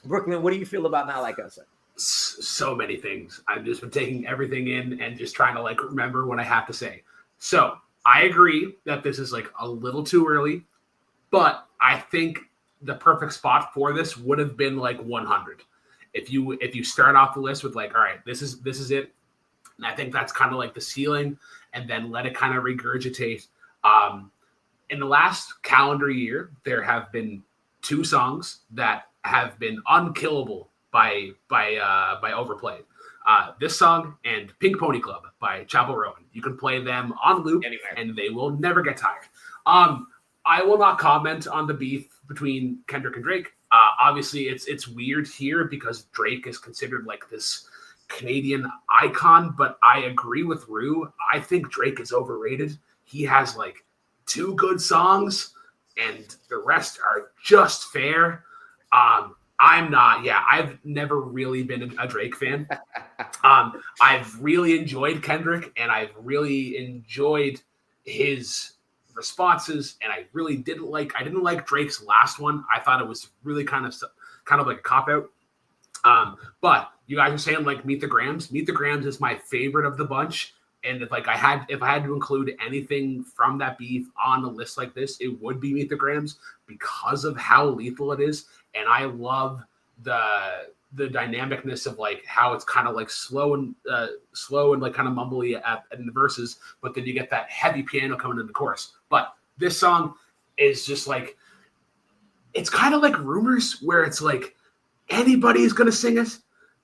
Brooklyn, what do you feel about Not Like Us? So many things. I've just been taking everything in and just trying to like remember what I have to say. So I agree that this is like a little too early, but I think the perfect spot for this would have been like 100. If you start off the list with like, all right, this is it, and I think that's kind of like the ceiling, and then let it kind of regurgitate. In the last calendar year, there have been 2 songs that have been unkillable by overplay. This song and Pink Pony Club by Chapel Rowan. You can play them on loop anywhere, and they will never get tired. I will not comment on the beef between Kendrick and Drake. Obviously, it's weird here because Drake is considered like this Canadian icon, but I agree with Rue. I think Drake is overrated. He has like 2 good songs, and the rest are just fair. I'm not. Yeah, I've never really been a Drake fan. I've really enjoyed Kendrick, and I've really enjoyed his responses, and I really didn't like Drake's last one. I thought it was really kind of like a cop out. But you guys are saying like Meet the Grams. Meet the Grams is my favorite of the bunch. And if I had to include anything from that beef on a list like this, it would be Meet the Grams because of how lethal it is. And I love the dynamicness of like how it's kind of like slow and like kind of mumbly in the verses, but then you get that heavy piano coming in the chorus. But this song is just like, it's kind of like Rumors, where it's like anybody's gonna sing it,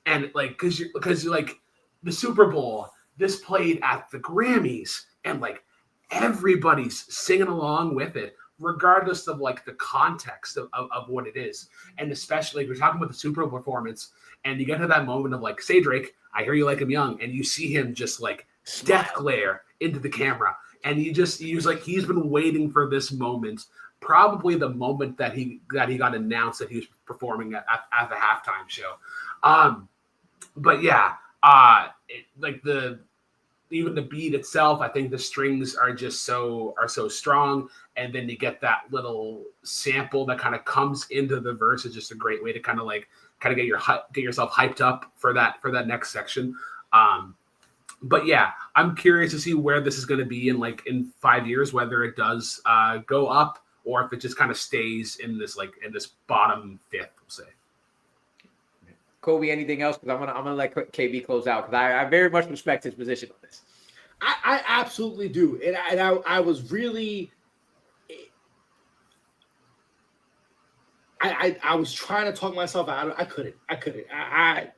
and like because you're like the Super Bowl. This played at the Grammys, and like everybody's singing along with it, regardless of like the context of what it is. And especially like, we're talking about the Super Bowl performance, and you get to that moment of like, say Drake, I hear you like him young, and you see him just like death glare into the camera, and he's like, he's been waiting for this moment, probably the moment that he got announced that he was performing at the halftime show. But yeah, like even the beat itself, I think the strings are just so strong, and then you get that little sample that kind of comes into the verse. Is just a great way to kind of get yourself hyped up for that next section. But yeah, I'm curious to see where this is going to be in 5 years, whether it does go up or if it just kind of stays in this bottom 5th, we'll say. Kolby, anything else? Because I'm gonna let KB close out, because I very much respect his position on this. I absolutely do, and I was really, I was trying to talk myself out. I couldn't.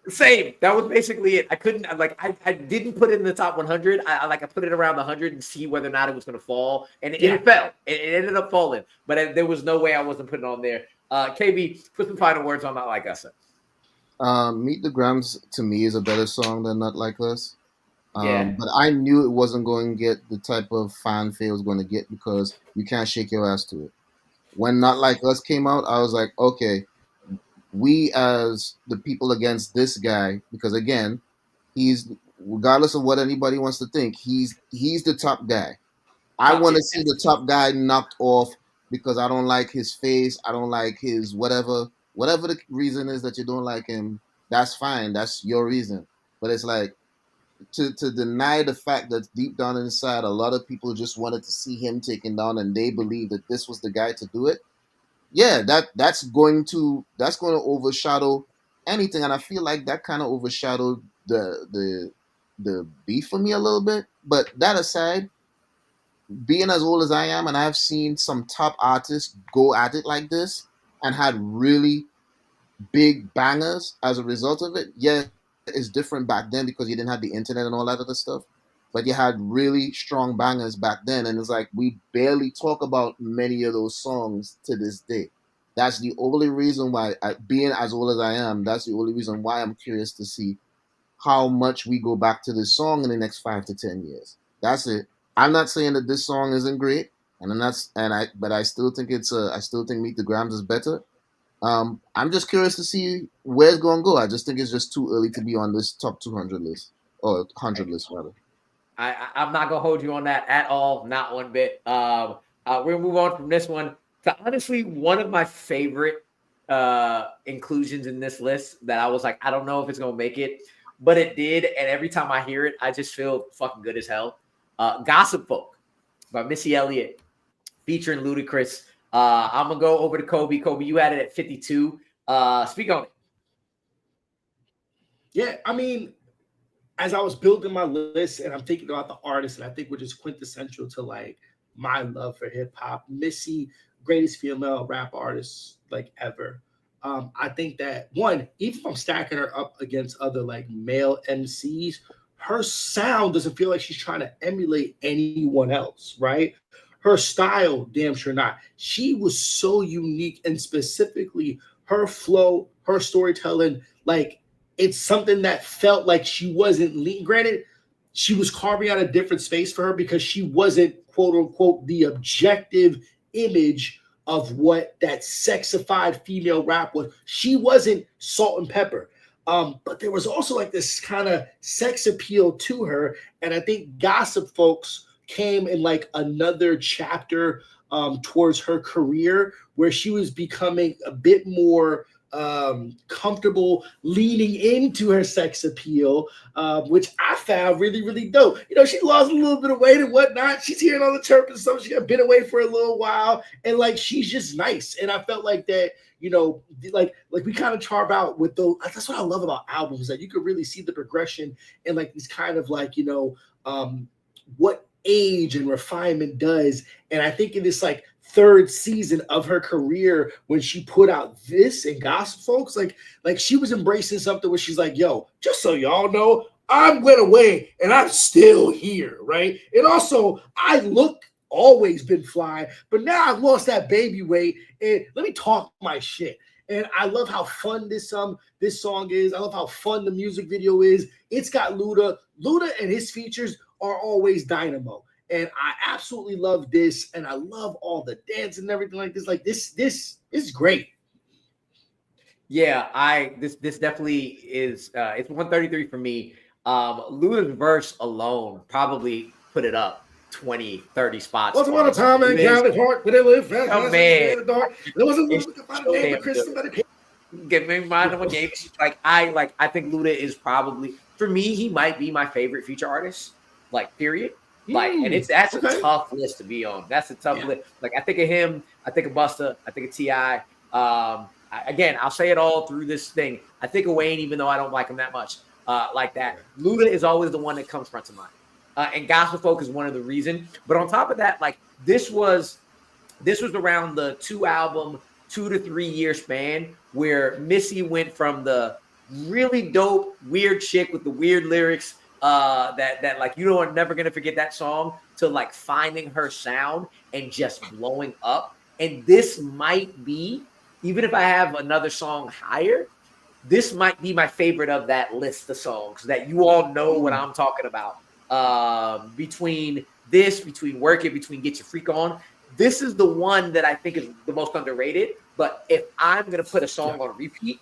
Same. That was basically it. I couldn't. I didn't put it in the top 100. I put it around the 100 and see whether or not it was gonna fall, and it fell. It ended up falling, but there was no way I wasn't putting it on there. KB, put some final words on Not Like Us. Meet the Grams to me is a better song than Not Like Us. Yeah. But I knew it wasn't going to get the type of fanfare it was going to get because you can't shake your ass to it. When Not Like Us came out, I was like, okay, we as the people against this guy, because again, he's, regardless of what anybody wants to think, he's the top guy. I want to see the top guy knocked off because I don't like his face, I don't like his whatever. Whatever the reason is that you don't like him, that's fine. That's your reason. But it's like to deny the fact that deep down inside, a lot of people just wanted to see him taken down, and they believe that this was the guy to do it. Yeah, that's going to overshadow anything, and I feel like that kind of overshadowed the beef for me a little bit. But that aside, being as old as I am, and I've seen some top artists go at it like this and had really big bangers as a result of it. Yeah, it's different back then because you didn't have the internet and all that other stuff. But you had really strong bangers back then, and it's like we barely talk about many of those songs to this day. That's the only reason why, being as old as I am, that's the only reason why I'm curious to see how much we go back to this song in the next 5 to 10 years. That's it. I'm not saying that this song isn't great, and I'm not, but I still think I still think Meet the Grams is better. I'm just curious to see where it's going to go. I just think it's just too early to be on this top 200 list or 100 list rather. I'm not gonna hold you on that at all, not one bit. We're gonna move on from this one to honestly one of my favorite inclusions in this list that I was like, I don't know if it's gonna make it, but it did, and every time I hear it, I just feel fucking good as hell. Gossip Folk by Missy Elliott featuring Ludacris. I'm gonna go over to Kolby. Kolby, you had it at 52. Speak on it. Yeah, I mean, as I was building my list and I'm thinking about the artists, and I think we're just quintessential to like my love for hip hop. Missy, greatest female rap artist like ever. I think that one, even if I'm stacking her up against other like male MCs, her sound doesn't feel like she's trying to emulate anyone else, right? Her style, damn sure not. She was so unique, and specifically her flow, her storytelling, like it's something that felt like she wasn't lean. Granted, she was carving out a different space for her because she wasn't, quote unquote, the objective image of what that sexified female rap was. She wasn't Salt and Pepper. But there was also like this kind of sex appeal to her. And I think Gossip Folks came in like another chapter towards her career where she was becoming a bit more comfortable leaning into her sex appeal, which I found really, really dope. You know, she lost a little bit of weight and whatnot. She's hearing all the chirp and stuff. She had been away for a little while, and like she's just nice. And I felt like that, you know, like we kind of carve out with those. That's what I love about albums, that you could really see the progression and like these kind of like, you know, what age and refinement does. And I think in this like third season of her career, when she put out this and Gossip Folks, like she was embracing something where she's like, yo, just so y'all know, I went away and I'm still here, right? And also I look always been fly, but now I've lost that baby weight and let me talk my shit. And I love how fun this song is. I love how fun the music video is. It's got Luda and his features are always dynamo. And I absolutely love this, and I love all the dance and everything like this. Like this is great. Yeah, this definitely is. It's 133 for me. Luda's verse alone probably put it up 20, 30 spots. Once upon a time in Cali Park, where they live fast. Oh man, in the dark. There was a little bit of a name, Chris. Give me mind of a game. I think Luda is probably, for me, he might be my favorite feature artist. Like period. Like, and that's a tough list to be on. That's a tough list. Like, I think of him, I think of Busta, I think of T.I. Again, I'll say it all through this thing. I think of Wayne, even though I don't like him that much. Like that. Luda is always the one that comes front to mind. And Gospel Folk is one of the reasons. But on top of that, like this was around the 2 to 3 year span where Missy went from the really dope, weird chick with the weird lyrics that like you are never gonna forget that song, to like finding her sound and just blowing up. And this might be, even if I have another song higher, this might be my favorite of that list of songs that you all know what I'm talking about. Between Work It, between Get Your Freak On, this is the one that I think is the most underrated. But if I'm gonna put a song on repeat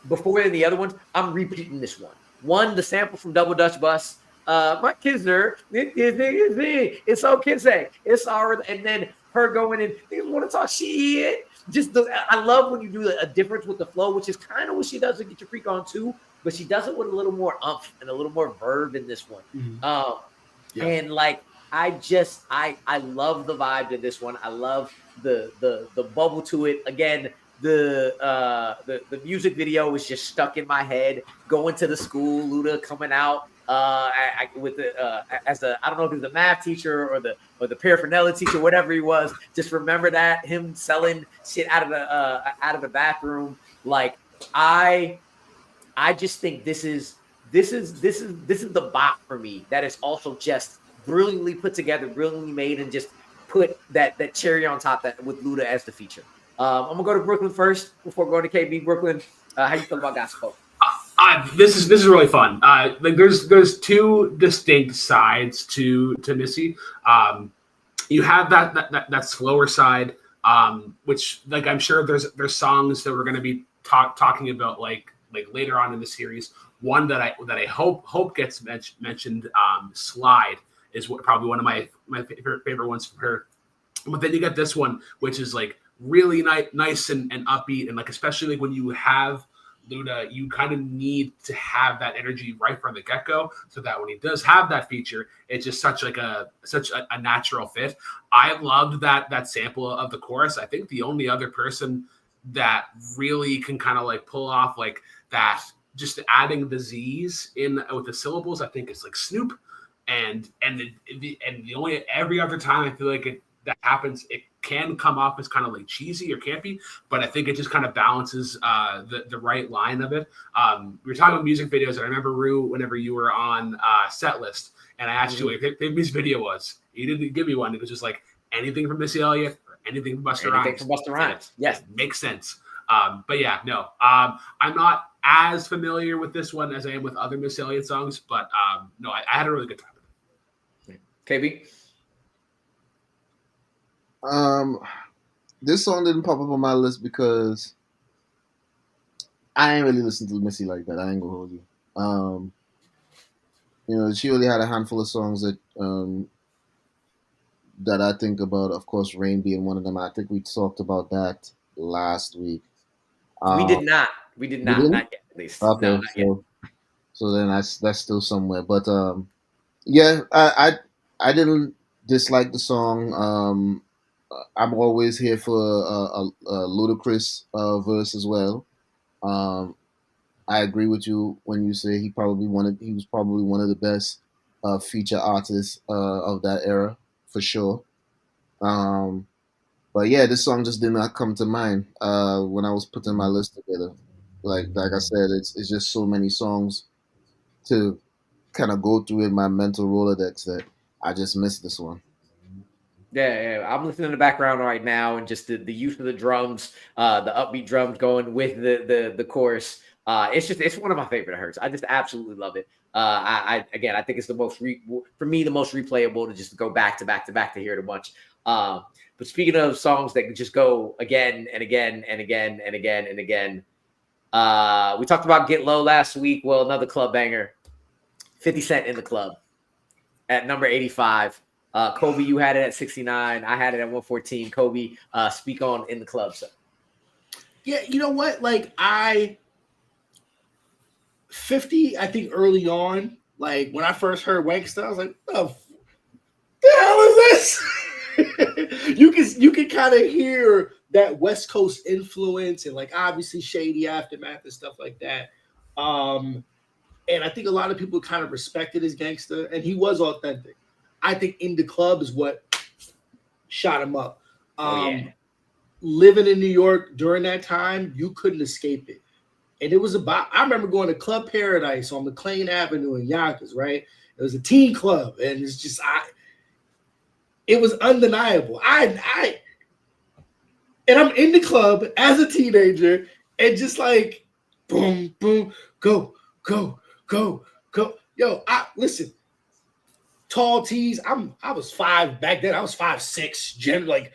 before any of the other ones, I'm repeating this one. One, the sample from Double Dutch Bus. My kids are, it's so kids say, it's our, and then her going in, niggas want to talk shit. I love when you do a difference with the flow, which is kind of what she does to Get Your Freak On too, but she does it with a little more umph and a little more verb in this one. And like, I love the vibe to this one. I love the bubble to it. Again, the music video was just stuck in my head. Going to the school, Luda coming out with the as a, I don't know if he was a math teacher or the paraphernalia teacher, whatever he was. Just remember that, him selling shit out of the bathroom. Like, I just think this is the bop for me. That is also just brilliantly put together, brilliantly made, and just put that cherry on top that with Luda as the feature. I'm gonna go to Brooklyn first before going to KB. Brooklyn, how you feel about Gospel? This is really fun. Like there's two distinct sides to Missy. You have that slower side, which, like, I'm sure there's songs that we're gonna be talking about like later on in the series. One that I hope gets mentioned. Slide is probably one of my favorite ones from her. But then you got this one, which is like really nice and upbeat, and like, especially like when you have Luda, you kind of need to have that energy right from the get-go, so that when he does have that feature, it's just such a natural fit. I loved that sample of the chorus. I think the only other person that really can kind of like pull off like that, just adding the Z's in with the syllables, I think is like Snoop, and the only every other time I feel like that happens, it can come off as kind of like cheesy or campy, but I think it just kind of balances the right line of it. We were talking about music videos, and I remember, Rue, whenever you were on Set List, and I asked you what your favorite music video was. You didn't give me one. It was just like anything from Missy Elliott or anything from Busta Rhymes. Anything from Busta Rhymes. Yes. Makes sense. But yeah, no. I'm not as familiar with this one as I am with other Missy Elliott songs, but no, I had a really good time with it. KB? This song didn't pop up on my list because I ain't really listened to Missy like that. I ain't gonna hold you. You know, she only had a handful of songs that that I think about. Of course, Rain being one of them. I think we talked about that last week. We did not. We did not. Not yet, at least. Okay, No, so then that's still somewhere. But yeah, I didn't dislike the song. I'm always here for a Ludacris verse as well. I agree with you when you say he was probably one of the best feature artists of that era, for sure. But yeah, this song just did not come to mind when I was putting my list together. Like I said, it's just so many songs to kind of go through in my mental Rolodex that I just missed this one. Yeah, I'm listening in the background right now, and just the use of the drums, the upbeat drums going with the chorus. It's one of my favorite of hers. I just absolutely love it. I think it's the most for me the most replayable, to just go back to hear it a bunch. But speaking of songs that just go again and again and again and again and again, we talked about Get Low last week. Well, another club banger, 50 Cent in the Club at number 85. Kolby, you had it at 69. I had it at 114. Kolby, speak on In the Club. So. Yeah, you know what? Like 50, I think early on, like when I first heard Wanksta, I was like, "What the hell is this?" you can kind of hear that West Coast influence, and like obviously Shady Aftermath and stuff like that. And I think a lot of people kind of respected his gangster, and he was authentic. I think In the Club is what shot him up. Living in New York during that time, you couldn't escape it. And it was I remember going to Club Paradise on McLean Avenue in Yonkers, right? It was a teen club, and it's just, it was undeniable. And I'm in the club as a teenager, and just like, boom, boom, go, go, go, go. Yo, listen. Tall tees. I was 5 back then. I was 5'6". Generally, like,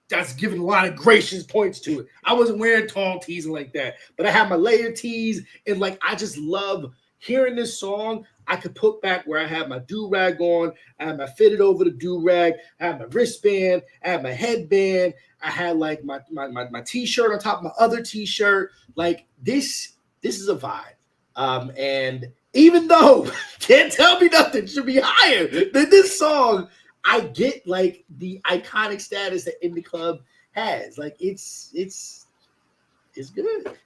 that's giving a lot of gracious points to it. I wasn't wearing tall tees like that, but I had my layer tees, and like I just love hearing this song. I could put back where I had my do-rag on, I had my fitted over the do-rag, I had my wristband, I had my headband, I had like my t-shirt on top of my other t-shirt. Like this is a vibe. And even though Can't Tell Me Nothing should be higher than this song, I get like the iconic status that In the Club has. Like it's good.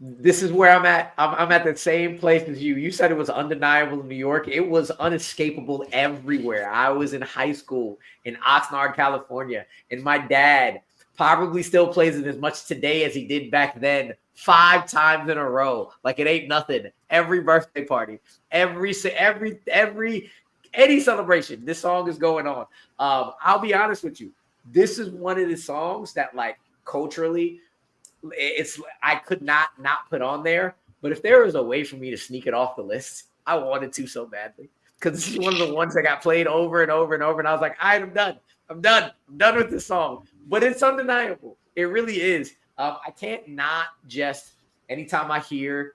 This is where I'm at. I'm at the same place as you. You said it was undeniable in New York. It was unescapable everywhere. I was in high school in Oxnard, California, and my dad probably still plays it as much today as he did back then, 5 times in a row. Like it ain't nothing. Every birthday party, any celebration, this song is going on. I'll be honest with you. This is one of the songs that, like, culturally, I could not put on there. But if there was a way for me to sneak it off the list, I wanted to so badly, because this is one of the ones that got played over and over and over. And I was like, I'm done. I'm done with this song. But it's undeniable. It really is. I can't not just, anytime I hear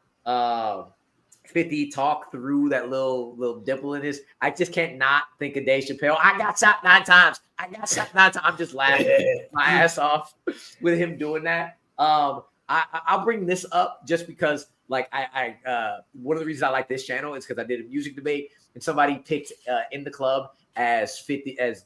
50 talk through that little dimple in his, I just can't not think of Dave Chappelle. I got shot 9 times. I'm just laughing my ass off with him doing that. I'll bring this up just because, like, I one of the reasons I like this channel is because I did a music debate and somebody picked In the Club as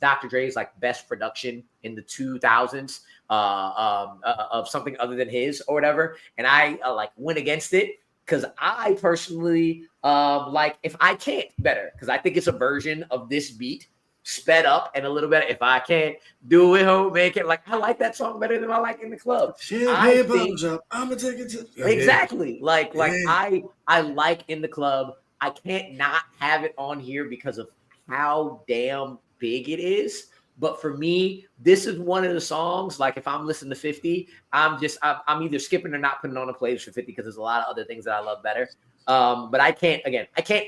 Dr. Dre's like best production in the 2000s of something other than his or whatever, and I like went against it because I personally like If I Can't better, because I think it's a version of this beat sped up and a little bit. If I can't do it, ho, make it. Like, I like that song better than I like In the Club. I think, I'ma take it to exactly. Like I like In the Club. I can't not have it on here because of how damn big it is. But for me, this is one of the songs. Like, if I'm listening to 50, I'm either skipping or not putting on a playlist for 50 because there's a lot of other things that I love better. But I can't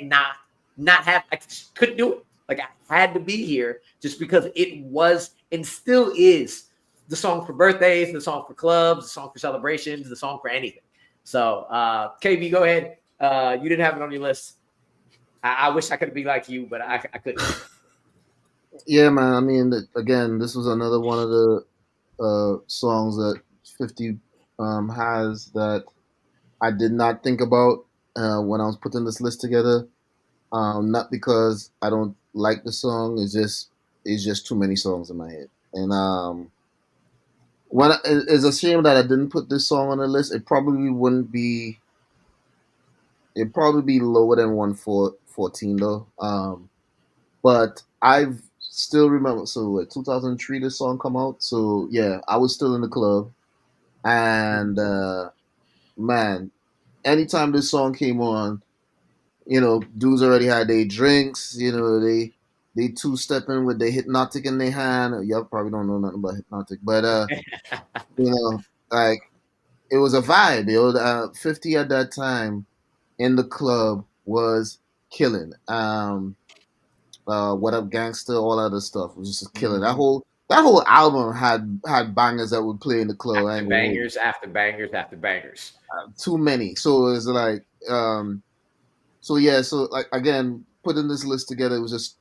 not have. I just couldn't do it. Like, I had to be here just because it was and still is the song for birthdays, the song for clubs, the song for celebrations, the song for anything. So, KB, go ahead. You didn't have it on your list. I wish I could be like you, but I couldn't. Yeah, man. I mean, again, this was another one of the songs that 50 has that I did not think about when I was putting this list together. Not because I don't like the song. It's just too many songs in my head. And it's a shame that I didn't put this song on the list. It probably wouldn't be. It'd probably be lower than 114 though. But I still remember. So 2003, this song come out. So yeah, I was still in the club, and man, anytime this song came on, dudes already had their drinks. They two-stepping with their Hypnotic in their hand. Y'all probably don't know nothing about Hypnotic, but like, it was a vibe. 50 at that time in the club was killing. What Up Gangster, all other stuff was just killing. Mm-hmm. That whole album had bangers that would play in the club. After bangers after bangers after bangers. Too many. So it's like, so yeah. So, like, again, putting this list together, it was just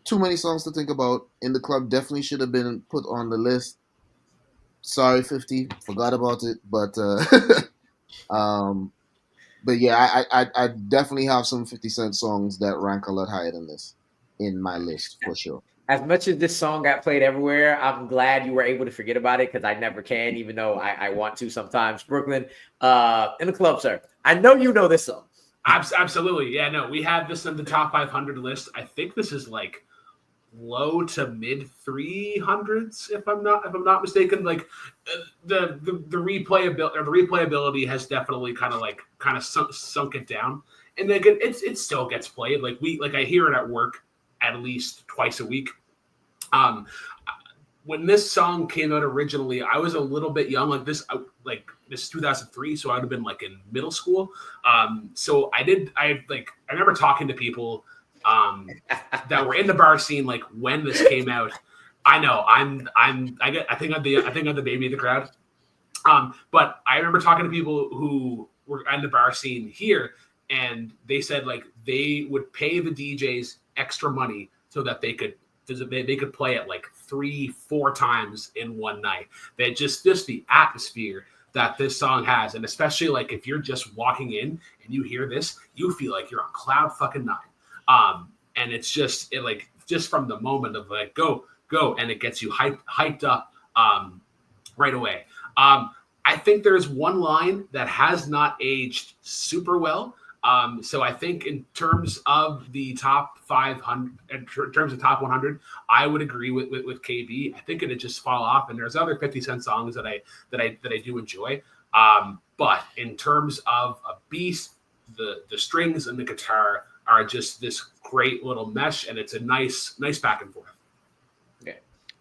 too many songs to think about. In the Club definitely should have been put on the list. Sorry, 50, forgot about it. But but yeah, I definitely have some 50 Cent songs that rank a lot higher than this in my list for sure. As much as this song got played everywhere, I'm glad you were able to forget about it, because I never can, even though I want to sometimes. Brooklyn, In the Club, sir. I know you know this song. Absolutely. Yeah, no, we have this in the top 500 list. I think this is like low to mid 300s, if I'm not mistaken. Like the replayability has definitely kind of sunk it down. And then it still gets played. Like I hear it at work at least twice a week. When this song came out originally, I was a little bit young. This is 2003, so I would have been like in middle school. So I remember talking to people that were in the bar scene like when this came out. I know I think I'm the baby of the crowd. But I remember talking to people who were in the bar scene here, and they said like they would pay the DJs extra money so that they could play it like 3-4 times in one night. That just the atmosphere that this song has, and especially like if you're just walking in and you hear this, you feel like you're on cloud fucking nine. And it's just from the moment of like go, and it gets you hyped up right away. I think there's one line that has not aged super well. So I think in terms of the top 500, in terms of top 100, I would agree with KB. I think it'd just fall off. And there's other 50 Cent songs that I do enjoy. But in terms of a beat, the strings and the guitar are just this great little mesh, and it's a nice back and forth.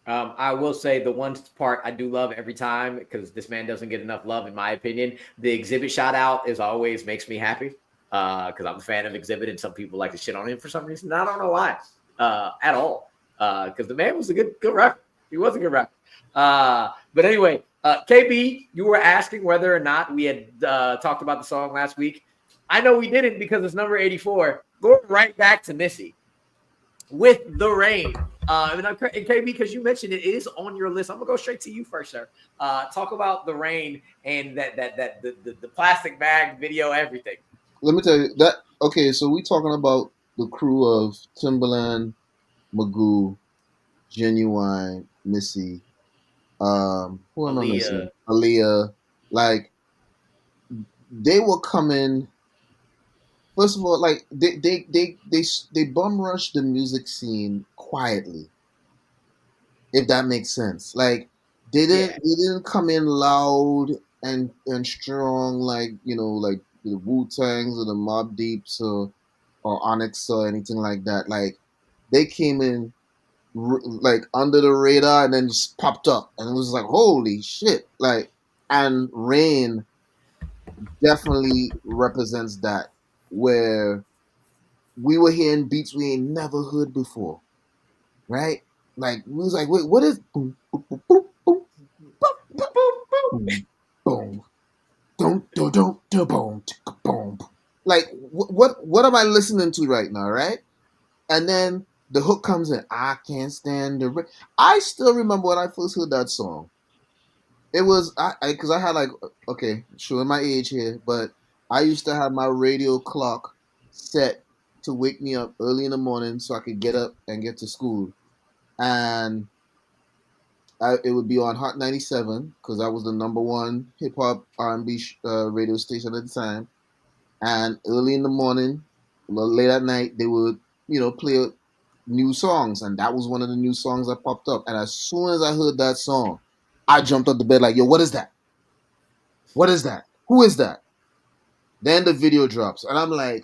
I will say the one part I do love every time, because this man doesn't get enough love, in my opinion. The Exhibit shout out is always makes me happy, because I'm a fan of Exhibit, and some people like to shit on him for some reason. I don't know why at all, because the man was a good rapper. He was a good rapper. But anyway, KB, you were asking whether or not we had talked about the song last week. I know we didn't, because it's number 84. Going right back to Missy with The Rain. And KB, because you mentioned it is on your list, I'm gonna go straight to you first, sir. Talk about The Rain and the plastic bag video, everything. Let me tell you that. Okay, so we talking about the crew of Timbaland, Magoo, Genuine, Missy, who am I missing? Aaliyah. Like, they were coming. First of all, like they bum rushed the music scene quietly, if that makes sense. Like they didn't come in loud and strong like like the Wu-Tangs or the Mobb Deeps or Onyx or anything like that. Like they came in like under the radar and then just popped up, and it was like holy shit. Like, and Rain definitely represents that, where we were hearing beats we ain't never heard before, right? Like we was like, wait, what is boom, boom, boom, boom, boom, boom, boom, boom, boom, boom. Like what am I listening to right now, right? And then the hook comes in. I can't stand the rain. I still remember when I first heard that song. It was because I had like, okay, showing my age here, but I used to have my radio clock set to wake me up early in the morning so I could get up and get to school. And it would be on Hot 97 because that was the number one hip hop R&B radio station at the time. And early in the morning, late at night, they would play new songs, and that was one of the new songs that popped up. And as soon as I heard that song, I jumped up the bed like, yo, what is that? What is that? Who is that? Then the video drops, and I'm like,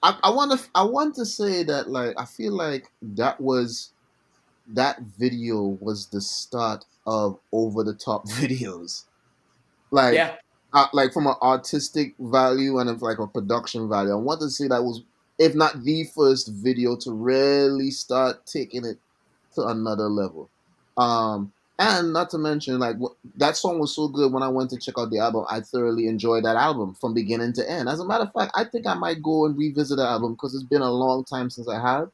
I want to say that, like, I feel like that video was the start of over the top videos, like, Yeah. Like from an artistic value and like a production value. I want to say that was, if not the first video to really start taking it to another level. And not to mention, like, that song was so good when I went to check out the album. I thoroughly enjoyed that album from beginning to end. As a matter of fact, I think I might go and revisit the album because it's been a long time since I have.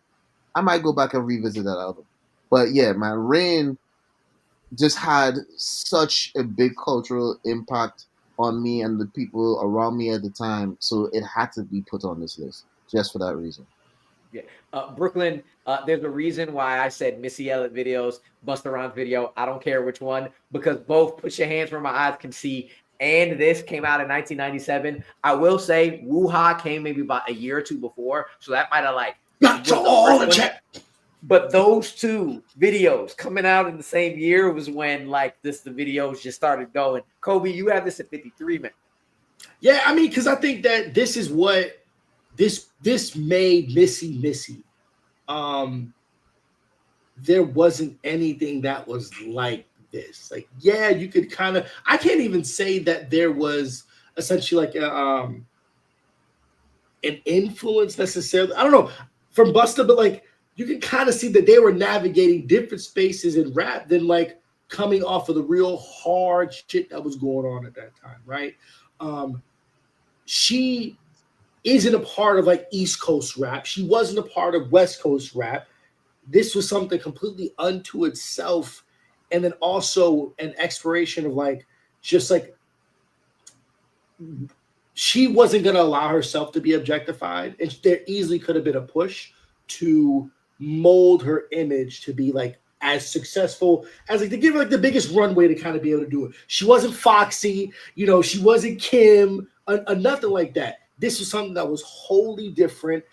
I might go back and revisit that album. But yeah, man, Rain just had such a big cultural impact on me and the people around me at the time. So it had to be put on this list just for that reason. Yeah. Brooklyn, there's a reason why I said Missy Elliott videos, Busta Rhymes video. I don't care which one, because both Put Your Hands Where My Eyes Can See and this came out in 1997. I will say Woo-Ha came maybe about a year or two before, so that might have like Got to all in check. But those two videos coming out in the same year was when like the videos just started going. Kolby, you have this at 53, man. Yeah, I mean, because I think that this is what this made Missy. There wasn't anything that was like this. Like, yeah, you could kind of. I can't even say that there was essentially like an influence necessarily. I don't know from Busta, but like you can kind of see that they were navigating different spaces in rap than like coming off of the real hard shit that was going on at that time, right? She isn't a part of like East Coast rap. She wasn't a part of West Coast rap. This was something completely unto itself, and then also an exploration of like just like she wasn't going to allow herself to be objectified, and there easily could have been a push to mold her image to be like as successful as like to give her like the biggest runway to kind of be able to do it. She wasn't Foxy, you know, she wasn't Kim, nothing like that. This was something that was wholly different.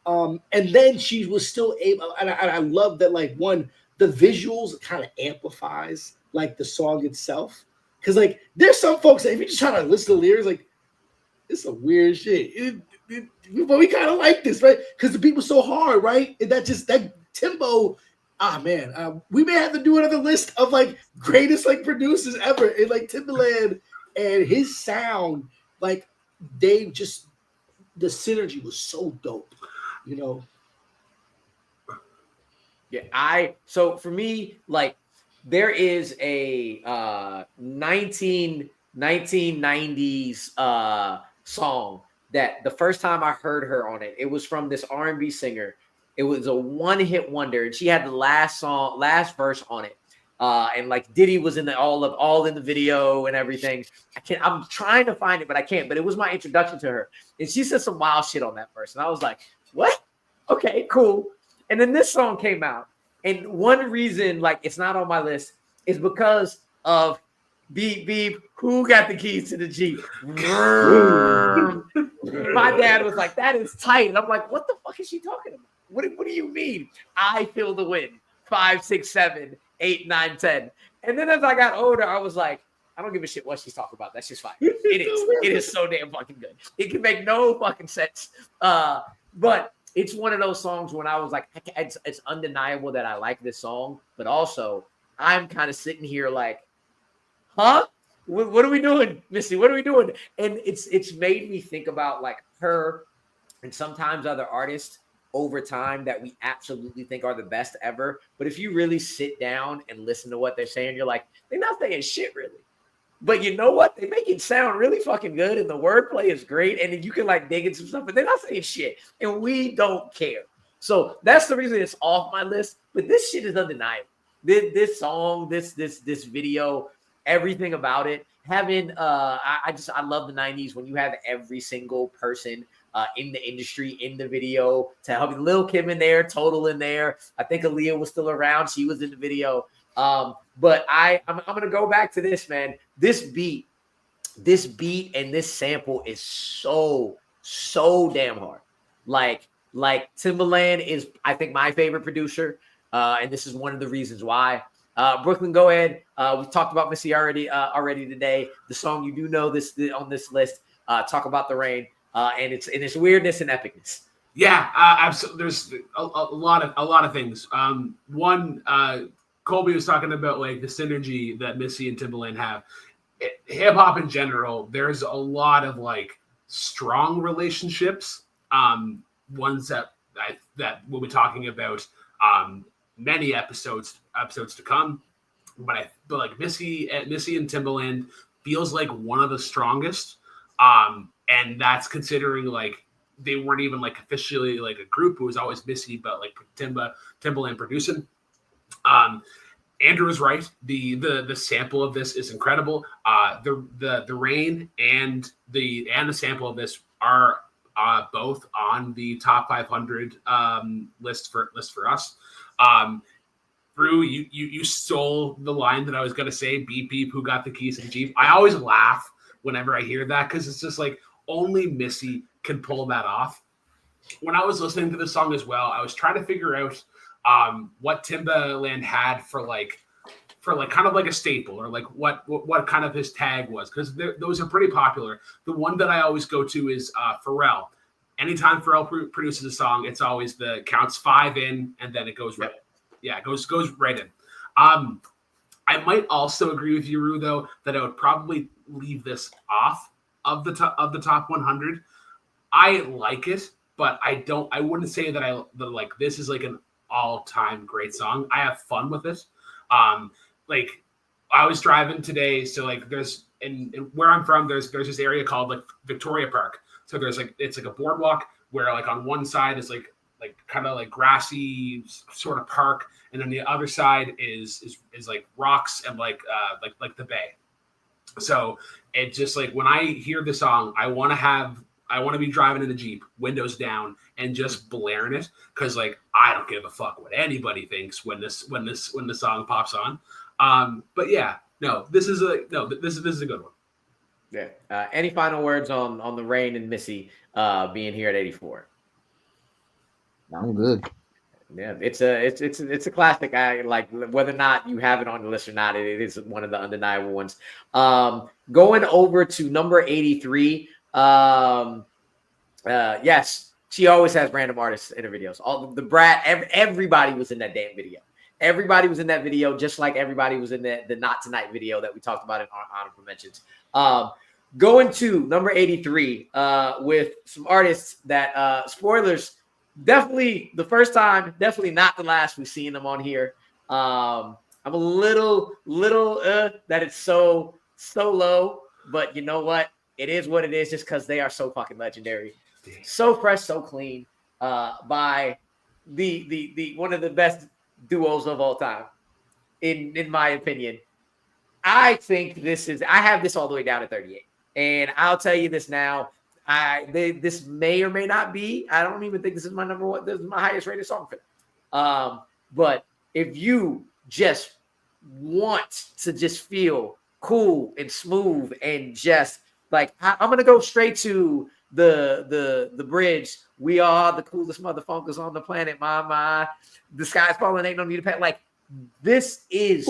And then she was still able, and I love that, like, one, the visuals kind of amplifies like the song itself. Cause like there's some folks that if you just try to listen to the lyrics, like it's some weird shit. But we kind of like this, right? Because the beat so hard, right? And that tempo, man, we may have to do another list of like greatest like producers ever. And like Timbaland and his sound, like they just, the synergy was so dope, you know? Yeah, so for me, like there is a 1990s song that the first time I heard her on it, it was from this R&B singer. It was a one-hit wonder, and she had the last verse on it. And like Diddy was in all in the video and everything. I'm trying to find it, but I can't. But it was my introduction to her. And she said some wild shit on that verse. And I was like, what? Okay, cool. And then this song came out. And one reason, like, it's not on my list is because of beep, beep, who got the keys to the Jeep? My dad was like, that is tight. And I'm like, what the fuck is she talking about? What do you mean? I feel the wind. 5, 6, 7, 8, 9, 10. And then as I got older, I was like, I don't give a shit what she's talking about. That's just fine. It is so damn fucking good. It can make no fucking sense. But it's one of those songs when I was like, it's undeniable that I like this song, but also I'm kind of sitting here like, huh? What are we doing, Missy? What are we doing? And it's made me think about like her and sometimes other artists over time that we absolutely think are the best ever. But if you really sit down and listen to what they're saying, you're like, they're not saying shit really. But you know what? They make it sound really fucking good, and the wordplay is great, and then you can like dig into some stuff, but they're not saying shit, and we don't care. So that's the reason it's off my list. But this shit is undeniable. This song, this video, everything about it. Having I love the 90s when you have every single person in the industry in the video to help you. Lil Kim in there, Total in there. I think Aaliyah was still around. She was in the video. But I'm gonna go back to this, man. This beat and this sample is so damn hard. Like Timbaland is, I think, my favorite producer, and this is one of the reasons why. Brooklyn, go ahead. We talked about Missy already today. The song you do know on this list. Talk about the rain and its weirdness and epicness. Yeah, absolutely. There's a lot of things. One. Kolby was talking about like the synergy that Missy and Timbaland have. Hip hop in general, there's a lot of like strong relationships. Ones that we'll be talking about many episodes to come. But like Missy and Timbaland feels like one of the strongest. And that's considering like they weren't even like officially like a group. It was always Missy, but like Timbaland producing. Andrew is right. The sample of this is incredible. The rain and the sample of this are both on the top 500 list for us. Rue, you stole the line that I was gonna say. Beep beep, who got the keys to the Jeep? I always laugh whenever I hear that because it's just like only Missy can pull that off. When I was listening to this song as well, I was trying to figure out what Timbaland had for kind of like a staple or like what kind of his tag was, because those are pretty popular. The one that I always go to is Pharrell. Anytime Pharrell produces a song, it's always the counts 5 in and then it goes right. Yeah, it goes right in. I might also agree with you, Rue, though, that I would probably leave this off of the top 100. I like it, but I wouldn't say that like this is like an all-time great song. I have fun with it. Like I was driving today, so like there's in where I'm from, there's this area called like Victoria Park. So there's like it's like a boardwalk where like on one side is like kind of like grassy sort of park, and then the other side is like rocks and like the bay. So it just like when I hear the song, I want to be driving in a Jeep, windows down, and just blaring it because like I don't give a fuck what anybody thinks when the song pops on. But yeah, this is a good one. Yeah. Any final words on the Rain and Missy being here at 84? I'm good. Yeah, it's a classic. I like whether or not you have it on the list or not. It is one of the undeniable ones. Going over to number 83. Yes, she always has random artists in her videos. All the Brat, everybody was in that damn video. Everybody was in that video, just like everybody was in the Not Tonight video that we talked about in honorable mentions. Going to number 83 with some artists that spoilers. Definitely the first time, definitely not the last we've seen them on here. I'm a little that it's so low, but you know what? It is what it is just because they are so fucking legendary. So fresh, so clean by the one of the best duos of all time, in my opinion. I think I have this all the way down to 38. And I'll tell you this now. This may or may not be. I don't even think this is my number one. This is my highest rated song for them. But if you just want to just feel cool and smooth and just like I'm gonna go straight to the bridge. We are the coolest motherfuckers on the planet. My, the sky's falling. Ain't no need to pay. Like this is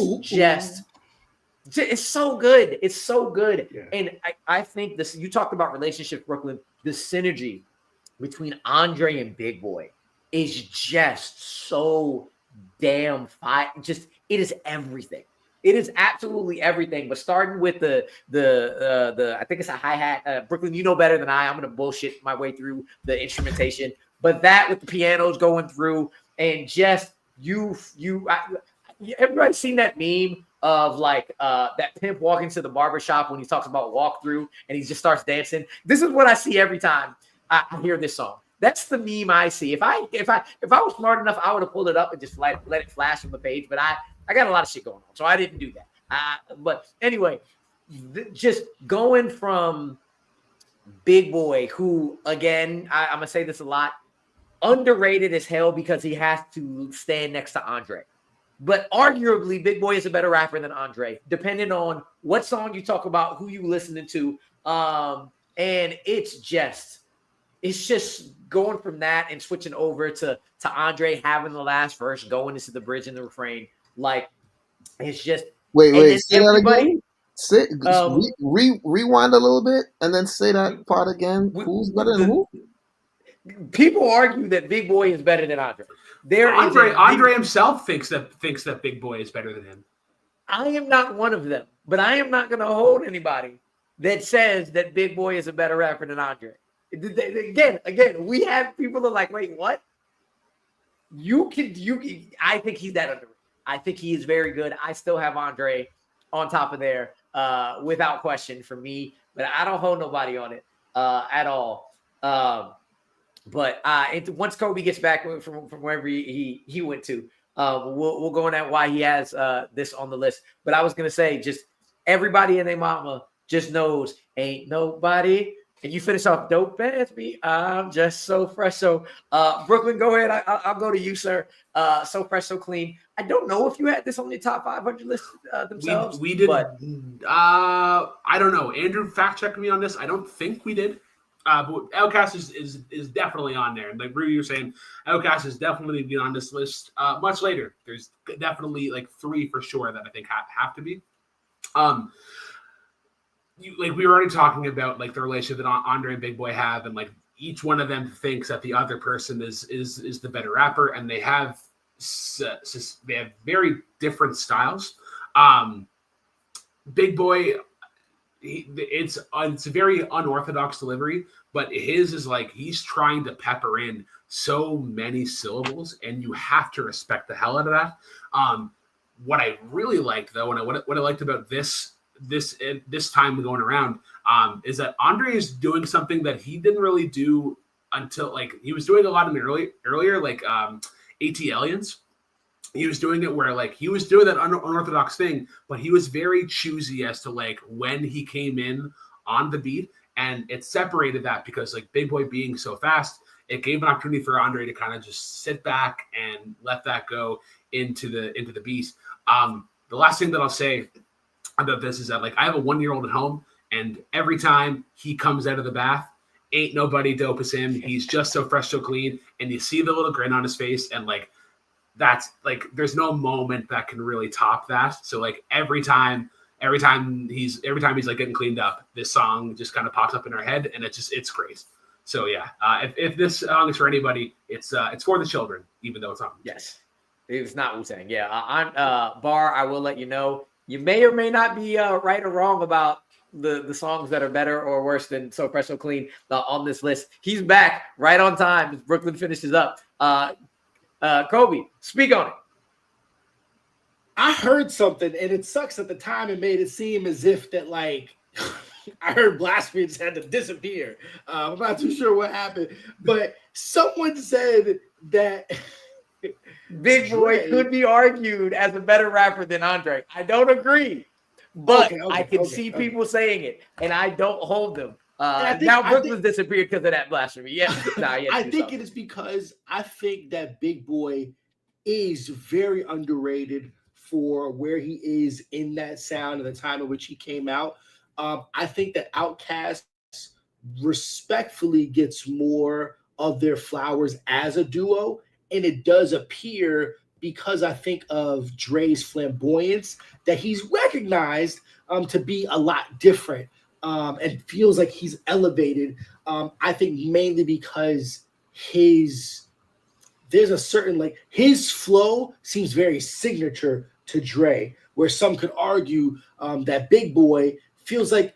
it's so good. It's so good. Yeah. And I think this, you talked about relationships, Brooklyn, the synergy between Andre and Big Boy is just so damn fine. Just, it is everything. It is absolutely everything. But starting with the I think it's a hi-hat. Brooklyn, you know better than I. I'm going to bullshit my way through the instrumentation. But that with the pianos going through and just everybody's seen that meme of like that pimp walking to the barbershop when he talks about walkthrough and he just starts dancing. This is what I see every time I hear this song. That's the meme I see. If I was smart enough, I would have pulled it up and just let it flash on the page. But I got a lot of shit going on, so I didn't do that. But anyway, just going from Big Boy, who again, I'm gonna say this a lot, underrated as hell because he has to stand next to Andre. But arguably, Big Boy is a better rapper than Andre, depending on what song you talk about, who you listening to. And it's just going from that and switching over to Andre having the last verse, going into the bridge and the refrain. Like, it's just wait, say that again. Say rewind a little bit and then say that part again. Who's better than who? People argue that Big Boy is better than Andre. Andre himself thinks that Big Boy is better than him. I am not one of them, but I am not going to hold anybody that says that Big Boy is a better rapper than Andre. Again, we have people that are like, wait, what? I think he's that underrated. I think he is very good. I still have Andre on top of there without question for me, but I don't hold nobody on it at all. But once Kolby gets back from wherever he went to, we'll go on at why he has this on the list. But I was gonna say, just everybody and their mama just knows ain't nobody. And you finish off dope as me. I'm just so fresh. So Brooklyn, go ahead. I'll go to you, sir. So fresh, so clean. I don't know if you had this on your top 500 list themselves. We did. But I don't know. Andrew fact checked me on this. I don't think we did. But Outcast is definitely on there. Like Rue, you're saying, Outcast is definitely be on this list much later. There's definitely like 3 for sure that I think have to be. Like we were already talking about like the relationship that Andre and Big Boy have, and like each one of them thinks that the other person is the better rapper, and they have very different styles. Big Boy, it's a very unorthodox delivery, but his is like he's trying to pepper in so many syllables, and you have to respect the hell out of that. What I really liked though, and what I liked about this this time going around is that Andre is doing something that he didn't really do until like he was doing a lot in the earlier like AT Aliens. He was doing it where like he was doing that unorthodox thing, but he was very choosy as to like when he came in on the beat, and it separated that because like Big Boy being so fast, it gave an opportunity for Andre to kind of just sit back and let that go into the beat. The last thing that I'll say about this is that like I have a 1-year-old at home, and every time he comes out of the bath, ain't nobody dope as him. He's just so fresh, so clean, and you see the little grin on his face, and like that's like there's no moment that can really top that. So like every time he's like getting cleaned up, this song just kind of pops up in our head, and it's great. So yeah, if this song is for anybody, it's for the children, even though it's not. Yes, it's not Wu-Tang. Yeah, I'm Bar. I will let you know. You may or may not be right or wrong about the songs that are better or worse than So Fresh So Clean on this list. He's back right on time as Brooklyn finishes up. Kolby, speak on it. I heard something, and it sucks at the time. It made it seem as if that like I heard Blasphemy just had to disappear. I'm not too sure what happened, but someone said that Big Boy could be argued as a better rapper than Andre. I don't agree, but I can see people saying it, and I don't hold them. Now Brooklyn's disappeared because of that Blasphemy. Yeah, I think it is because I think that Big Boy is very underrated for where he is in that sound and the time in which he came out. I think that Outkast respectfully gets more of their flowers as a duo, and it does appear because I think of Dre's flamboyance that he's recognized to be a lot different and feels like he's elevated. I think mainly because there's a certain like his flow seems very signature to Dre, where some could argue that Big Boy feels like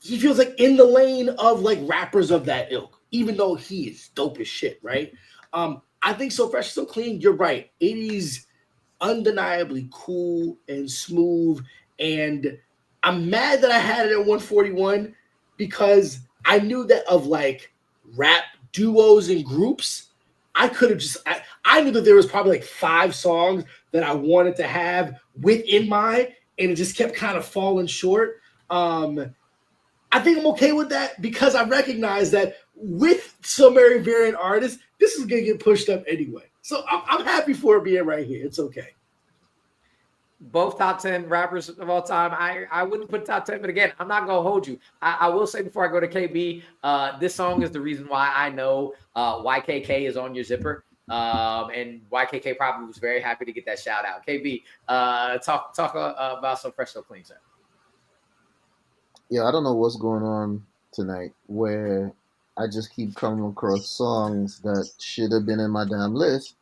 in the lane of like rappers of that ilk, even though he is dope as shit, right? I think So Fresh So Clean, you're right. 80s undeniably cool and smooth, and I'm mad that I had it at 141 because I knew that of like rap duos and groups, I could have just I knew that there was probably like 5 songs that I wanted to have within mine, and it just kept kind of falling short. I think I'm okay with that because I recognize that with so many variant artists, this is gonna get pushed up anyway. So I'm happy for it being right here. It's okay. Both top 10 rappers of all time. I wouldn't put top 10, but again, I'm not gonna hold you. I will say before I go to KB, this song is the reason why I know YKK is on your zipper. And YKK probably was very happy to get that shout out. KB, talk about So Fresh So Clean, sir. Yeah, I don't know what's going on tonight where I just keep coming across songs that should have been in my damn list,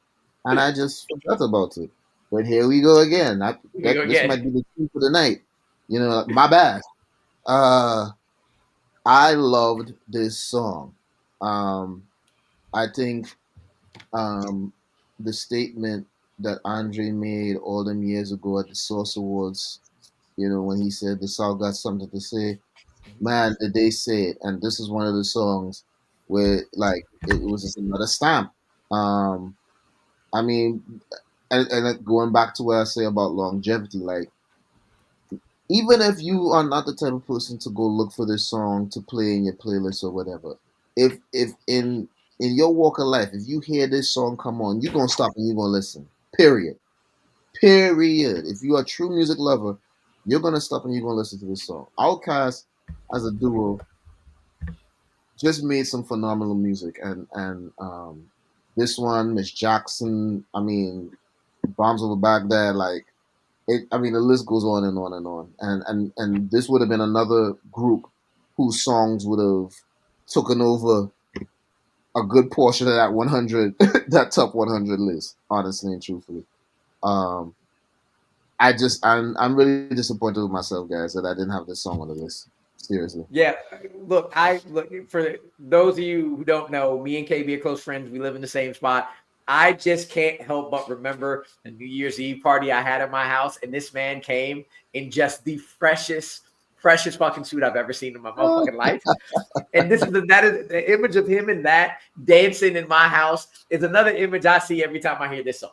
and I just forgot about it. But here we go again. This might be the key for the night. You know, my bad. I loved this song. I think the statement that Andre made all them years ago at the Source Awards, you know, when he said the song got something to say, man, did they say it? And this is one of the songs where, like, it was just another stamp. I mean, and going back to what I say about longevity, like, even if you are not the type of person to go look for this song to play in your playlist or whatever, if in your walk of life, if you hear this song come on, you're gonna stop and you're gonna listen. Period. If you are a true music lover, you're gonna stop and you're gonna listen to this song. Outkast as a duo just made some phenomenal music, and this one, Miss Jackson, I mean, Bombs Over Baghdad, like it. I mean, the list goes on and on and on. And this would have been another group whose songs would have taken over a good portion of that 100, that top 100 list. Honestly and truthfully, I'm really disappointed with myself, guys, that I didn't have this song on the list. Seriously. Yeah, look, for those of you who don't know, me and KB are close friends. We live in the same spot. I just can't help but remember the New Year's Eve party I had at my house, and this man came in just the freshest fucking suit I've ever seen in my motherfucking life. And that is the image of him in that dancing in my house is another image I see every time I hear this song.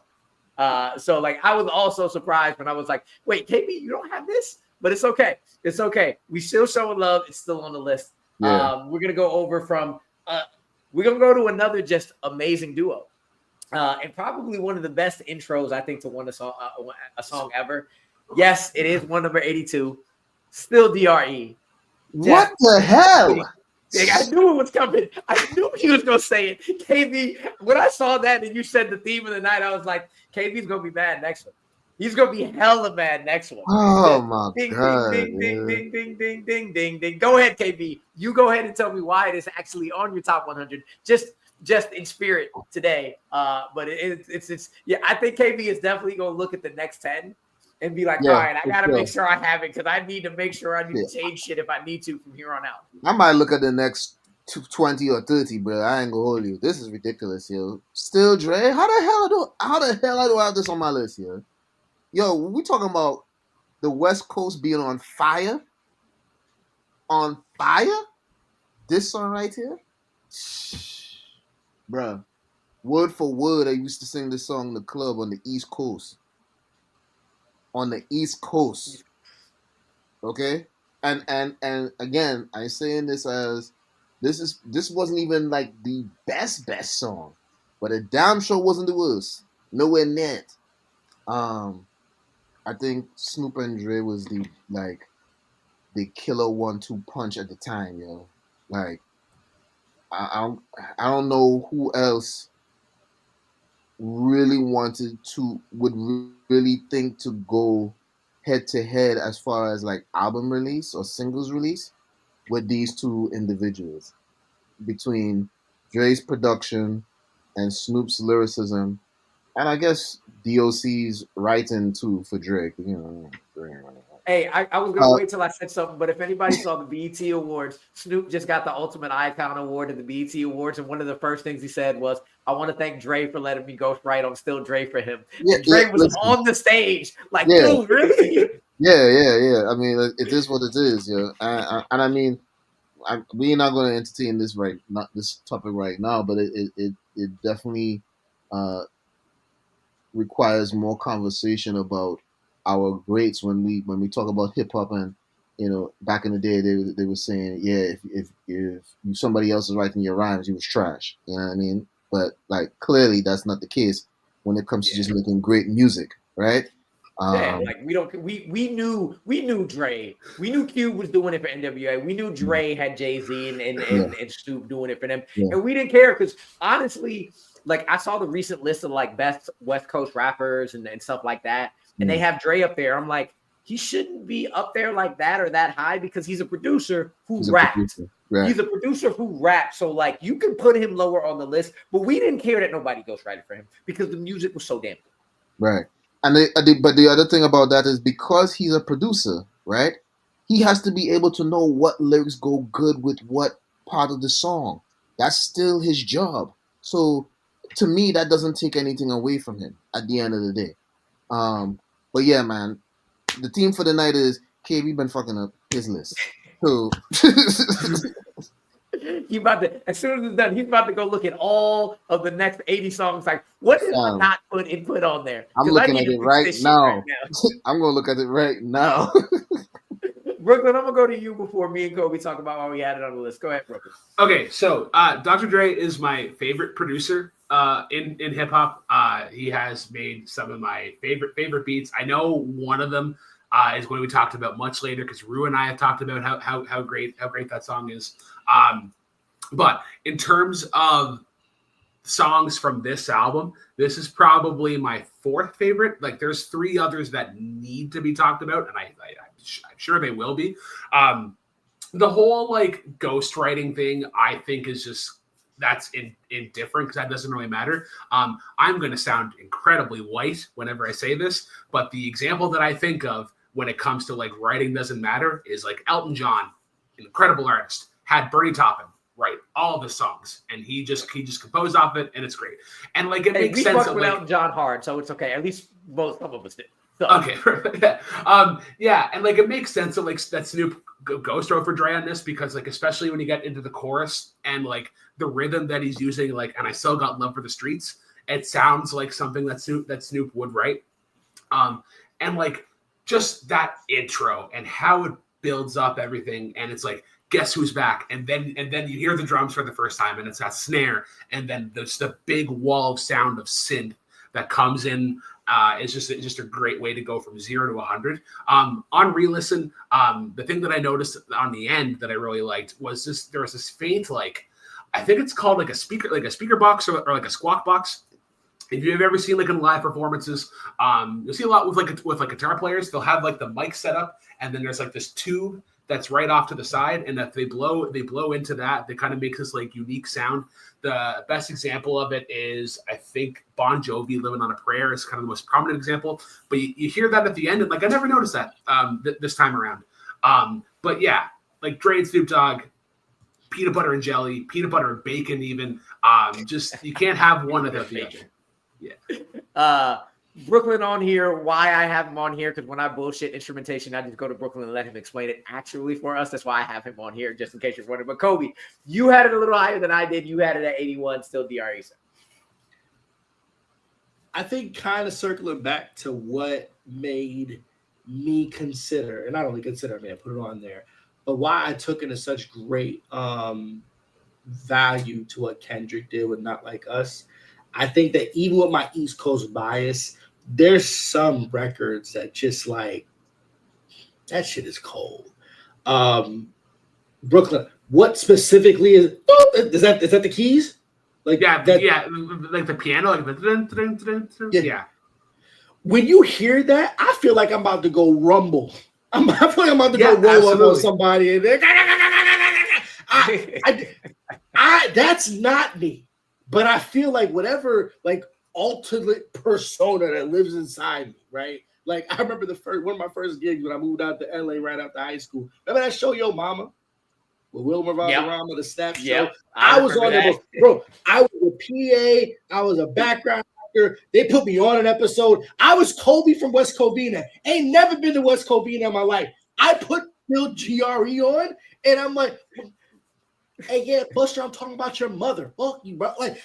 So like I was also surprised when I was like, wait, KB, you don't have this? But it's okay. It's okay. We still showing love. It's still on the list. Yeah. We're gonna go over from we're gonna go to another just amazing duo. And probably one of the best intros, I think, to a song ever. Yes, it is one number 82. Still DRE. What the hell? I knew it was coming. I knew he was gonna say it. KB, when I saw that and you said the theme of the night, I was like, KB's gonna be mad next one. He's gonna be hella mad next one. Oh my God. Ding, ding, ding, ding, ding, ding, ding, ding. Go ahead, KB. You go ahead and tell me why it is actually on your top 100. Just in spirit today. But it's yeah, I think KB is definitely gonna look at the next 10 and be like, all right, I gotta make sure I have it because I need to make sure I need to change shit if I need to from here on out. I might look at the next 20 or 30, bro. I ain't gonna hold you. This is ridiculous, yo. Still Dre. How the hell I do have this on my list, yo? Yo, we talking about the West Coast being on fire? On fire? This song right here? Bruh. Word for word, I used to sing this song in the club on the East Coast. On the East Coast. Okay? And again, I'm saying this as this wasn't even like the best song, but it damn sure wasn't the worst. Nowhere near it. I think Snoop and Dre was the killer 1-2 punch at the time, yo. Like I don't know who else really would really think to go head to head as far as like album release or singles release with these two individuals, between Dre's production and Snoop's lyricism, and I guess DOC's writing too for Drake. You know, Hey, I was gonna wait till I said something, but if anybody saw the BET Awards, Snoop just got the Ultimate Icon Award at the BET Awards, and one of the first things he said was, "I want to thank Dre for letting me ghostwrite. I'm still Dre for him." Yeah, Dre was on the stage, like, dude, really? Yeah. I mean, it is what it is, yeah. And I mean, we're not going to entertain this this topic right now, but it definitely requires more conversation about our greats when we talk about hip hop. And you know, back in the day, they were saying, yeah, if somebody else is writing your rhymes, you was trash. You know what I mean? But like clearly, that's not the case when it comes to just making great music, right? Like we knew Dre. We knew Cube was doing it for NWA. We knew Dre had Jay-Z and Snoop doing it for them. Yeah. And we didn't care because honestly, like I saw the recent list of like best West Coast rappers and stuff like that. And they have Dre up there. I'm like, he shouldn't be up there like that or that high because he's a producer who raps. Right. He's a producer who raps. So like you can put him lower on the list, but we didn't care that nobody ghostwrited for him because the music was so damn good. Right. And but the other thing about that is because he's a producer, right? He has to be able to know what lyrics go good with what part of the song. That's still his job. So to me, that doesn't take anything away from him at the end of the day. But yeah, man, the theme for the night is KB been fucking up his list. So he about to, as soon as it's done, he's about to go look at all of the next 80 songs. Like, what did I not put on there? I'm looking at it right now. I'm gonna look at it right now. Brooklyn, I'm gonna go to you before me and Kolby talk about why we had it on the list. Go ahead, Brooklyn. Okay, so Dr. Dre is my favorite producer in hip hop. He has made some of my favorite beats. I know one of them is going to be talked about much later because Rue and I have talked about how great that song is. But in terms of songs from this album, this is probably my fourth favorite. Like, there's three others that need to be talked about, and I'm sure they will be. The whole like ghostwriting thing, I think, is just that's indifferent because that doesn't really matter. I'm going to sound incredibly white whenever I say this, but the example that I think of when it comes to like writing doesn't matter is like Elton John, incredible artist, had Bernie Taupin. write all the songs, and he just composed off it, and it's great. And like it makes we sense. fucked without John Hard, so it's okay. At least some of us did. So. Okay, yeah, and like it makes sense that like that Snoop goes to for Dre on this, because like especially when you get into the chorus and like the rhythm that he's using, like "And I Still Got Love for the Streets," it sounds like something that Snoop would write. And like just that intro and how it builds up everything, and it's like, guess who's back, and then you hear the drums for the first time, and it's that snare, and then there's the big wall of sound of synth that comes in. It's just a great way to go from 0 to 100. On re-listen, the thing that I noticed on the end that I really liked was there was this faint, like, I think it's called like a speaker box or like a squawk box. If you've ever seen like in live performances, you'll see a lot with guitar players. They'll have like the mic set up, and then there's like this tube that's right off to the side, and that they blow into that. They kind of make this like unique sound. The best example of it is, I think, Bon Jovi, "Living on a Prayer" is kind of the most prominent example. But you hear that at the end, and like I never noticed that this time around. But yeah, like Dre and Snoop Dogg, peanut butter and jelly, peanut butter and bacon, even. Just you can't have one without the other. Yeah. Brooklyn on here. Why I have him on here? Because when I bullshit instrumentation, I just go to Brooklyn and let him explain it actually for us. That's why I have him on here, just in case you're wondering. But Kolby, you had it a little higher than I did. You had it at 81, still DRE. I think kind of circling back to what made me consider, and not only consider, I put it on there, but why I took it as such great value to what Kendrick did with Not Like Us. I think that even with my East Coast bias, there's some records that just like, that shit is cold. Brooklyn, what specifically is that the keys? Like yeah, like the piano, like the yeah. When you hear that, I feel like I'm about to go rumble. I feel like I'm about to go roll absolutely. up on somebody and then I that's not me. But I feel like whatever like alternate persona that lives inside me, right? Like I remember one of my first gigs when I moved out to LA right after high school. Remember that show Yo Mama? With Wilmer Valderrama, the Snap Show. I was on there, bro. I was a PA. I was a background actor. They put me on an episode. I was Kolby from West Covina. Ain't never been to West Covina in my life. I put Bill GRE on, and I'm like, hey, yeah, Buster, I'm talking about your mother. Fuck you, bro. Like,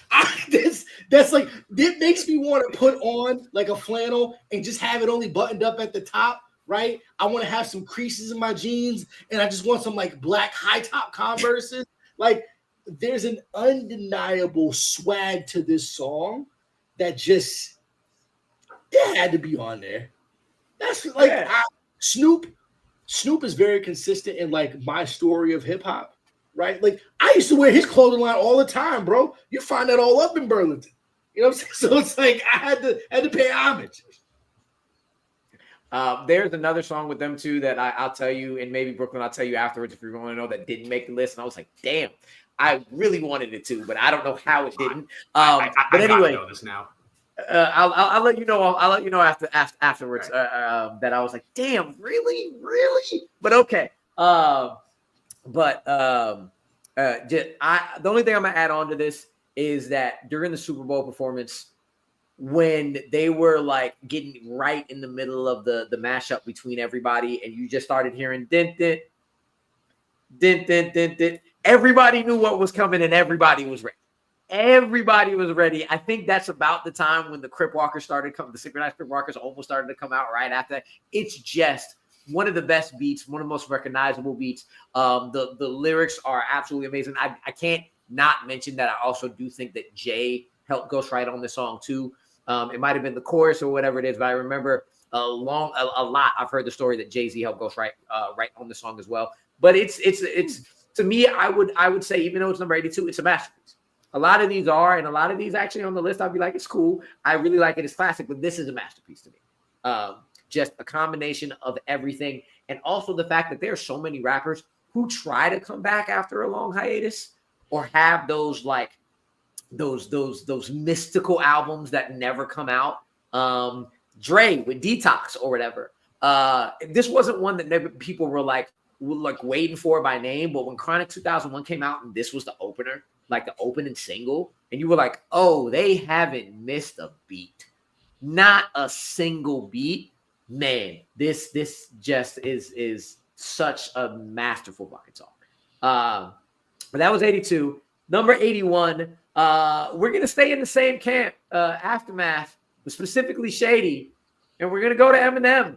that's like, it makes me want to put on like a flannel and just have it only buttoned up at the top, right? I want to have some creases in my jeans, and I just want some like black high top Converses. Like, there's an undeniable swag to this song that just had to be on there. That's like Snoop is very consistent in like my story of hip hop. Right? Like I used to wear his clothing line all the time, bro. You find that all up in Burlington. You know what I'm saying? So it's like I had to pay homage. There's another song with them too that I'll tell you, and maybe Brooklyn, I'll tell you afterwards if you're going to know, that didn't make the list. And I was like, damn, I really wanted it to, but I don't know how it didn't. But anyway, know this now. I'll let you know. I'll let you know afterwards. Right. That I was like, damn, really? But okay. The only thing I'm gonna add on to this is that during the Super Bowl performance, when they were like getting right in the middle of the mashup between everybody, and you just started hearing din din din din din din, everybody knew what was coming and everybody was ready. Everybody was ready. I think that's about the time when the Crip Walkers started coming. The Synchronized Crip Walkers almost started to come out right after that. It's just one of the best beats, one of the most recognizable beats. The lyrics are absolutely amazing. I can't not mention that I also do think that Jay helped ghostwrite on this song too. It might have been the chorus or whatever it is, but I remember a lot. I've heard the story that Jay-Z helped ghostwrite write on the song as well. But it's to me, I would say, even though it's number 82, it's a masterpiece. A lot of these are, and a lot of these actually on the list, I'd be like, it's cool. I really like it. It's classic, but this is a masterpiece to me. Just a combination of everything. And also the fact that there are so many rappers who try to come back after a long hiatus or have those like those mystical albums that never come out. Dre with Detox or whatever. This wasn't one that people were like, like waiting for it by name. But when Chronic 2001 came out and this was the opener, like the opening single, and you were like, oh, they haven't missed a beat. Not a single beat. Man, this just is such a masterful fucking song. But that was 82. Number 81. We're gonna stay in the same camp, Aftermath, but specifically Shady, and we're gonna go to Eminem.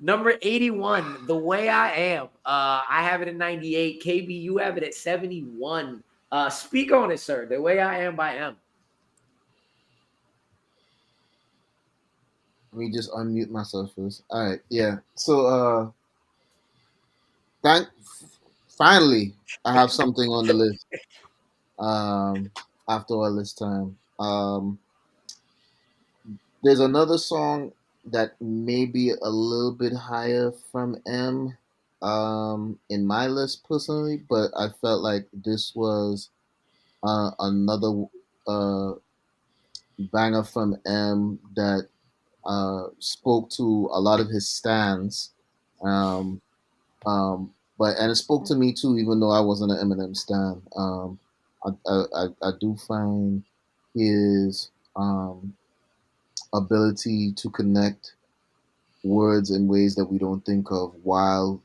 Number 81, The Way I Am. I have it at 98. KB, you have it at 71. Speak on it, sir. The Way I Am by M. Let me just unmute myself first. All right, yeah. So, finally, I have something on the list. After all this time, there's another song that may be a little bit higher from M, in my list personally, but I felt like this was another banger from M that spoke to a lot of his stands, but it spoke to me too, even though I wasn't an Eminem stan. I do find his ability to connect words in ways that we don't think of while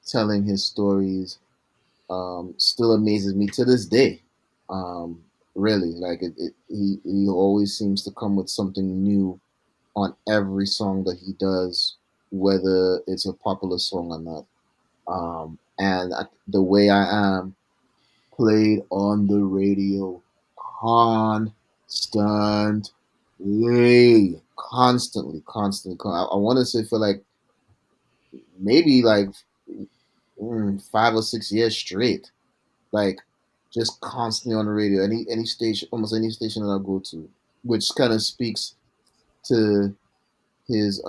telling his stories still amazes me to this day. Really, like he always seems to come with something new on every song that he does, whether it's a popular song or not. And The Way I Am played on the radio constantly. I want to say for like maybe like 5 or 6 years straight, like just constantly on the radio. Any station, almost any station that I go to, which kind of speaks to his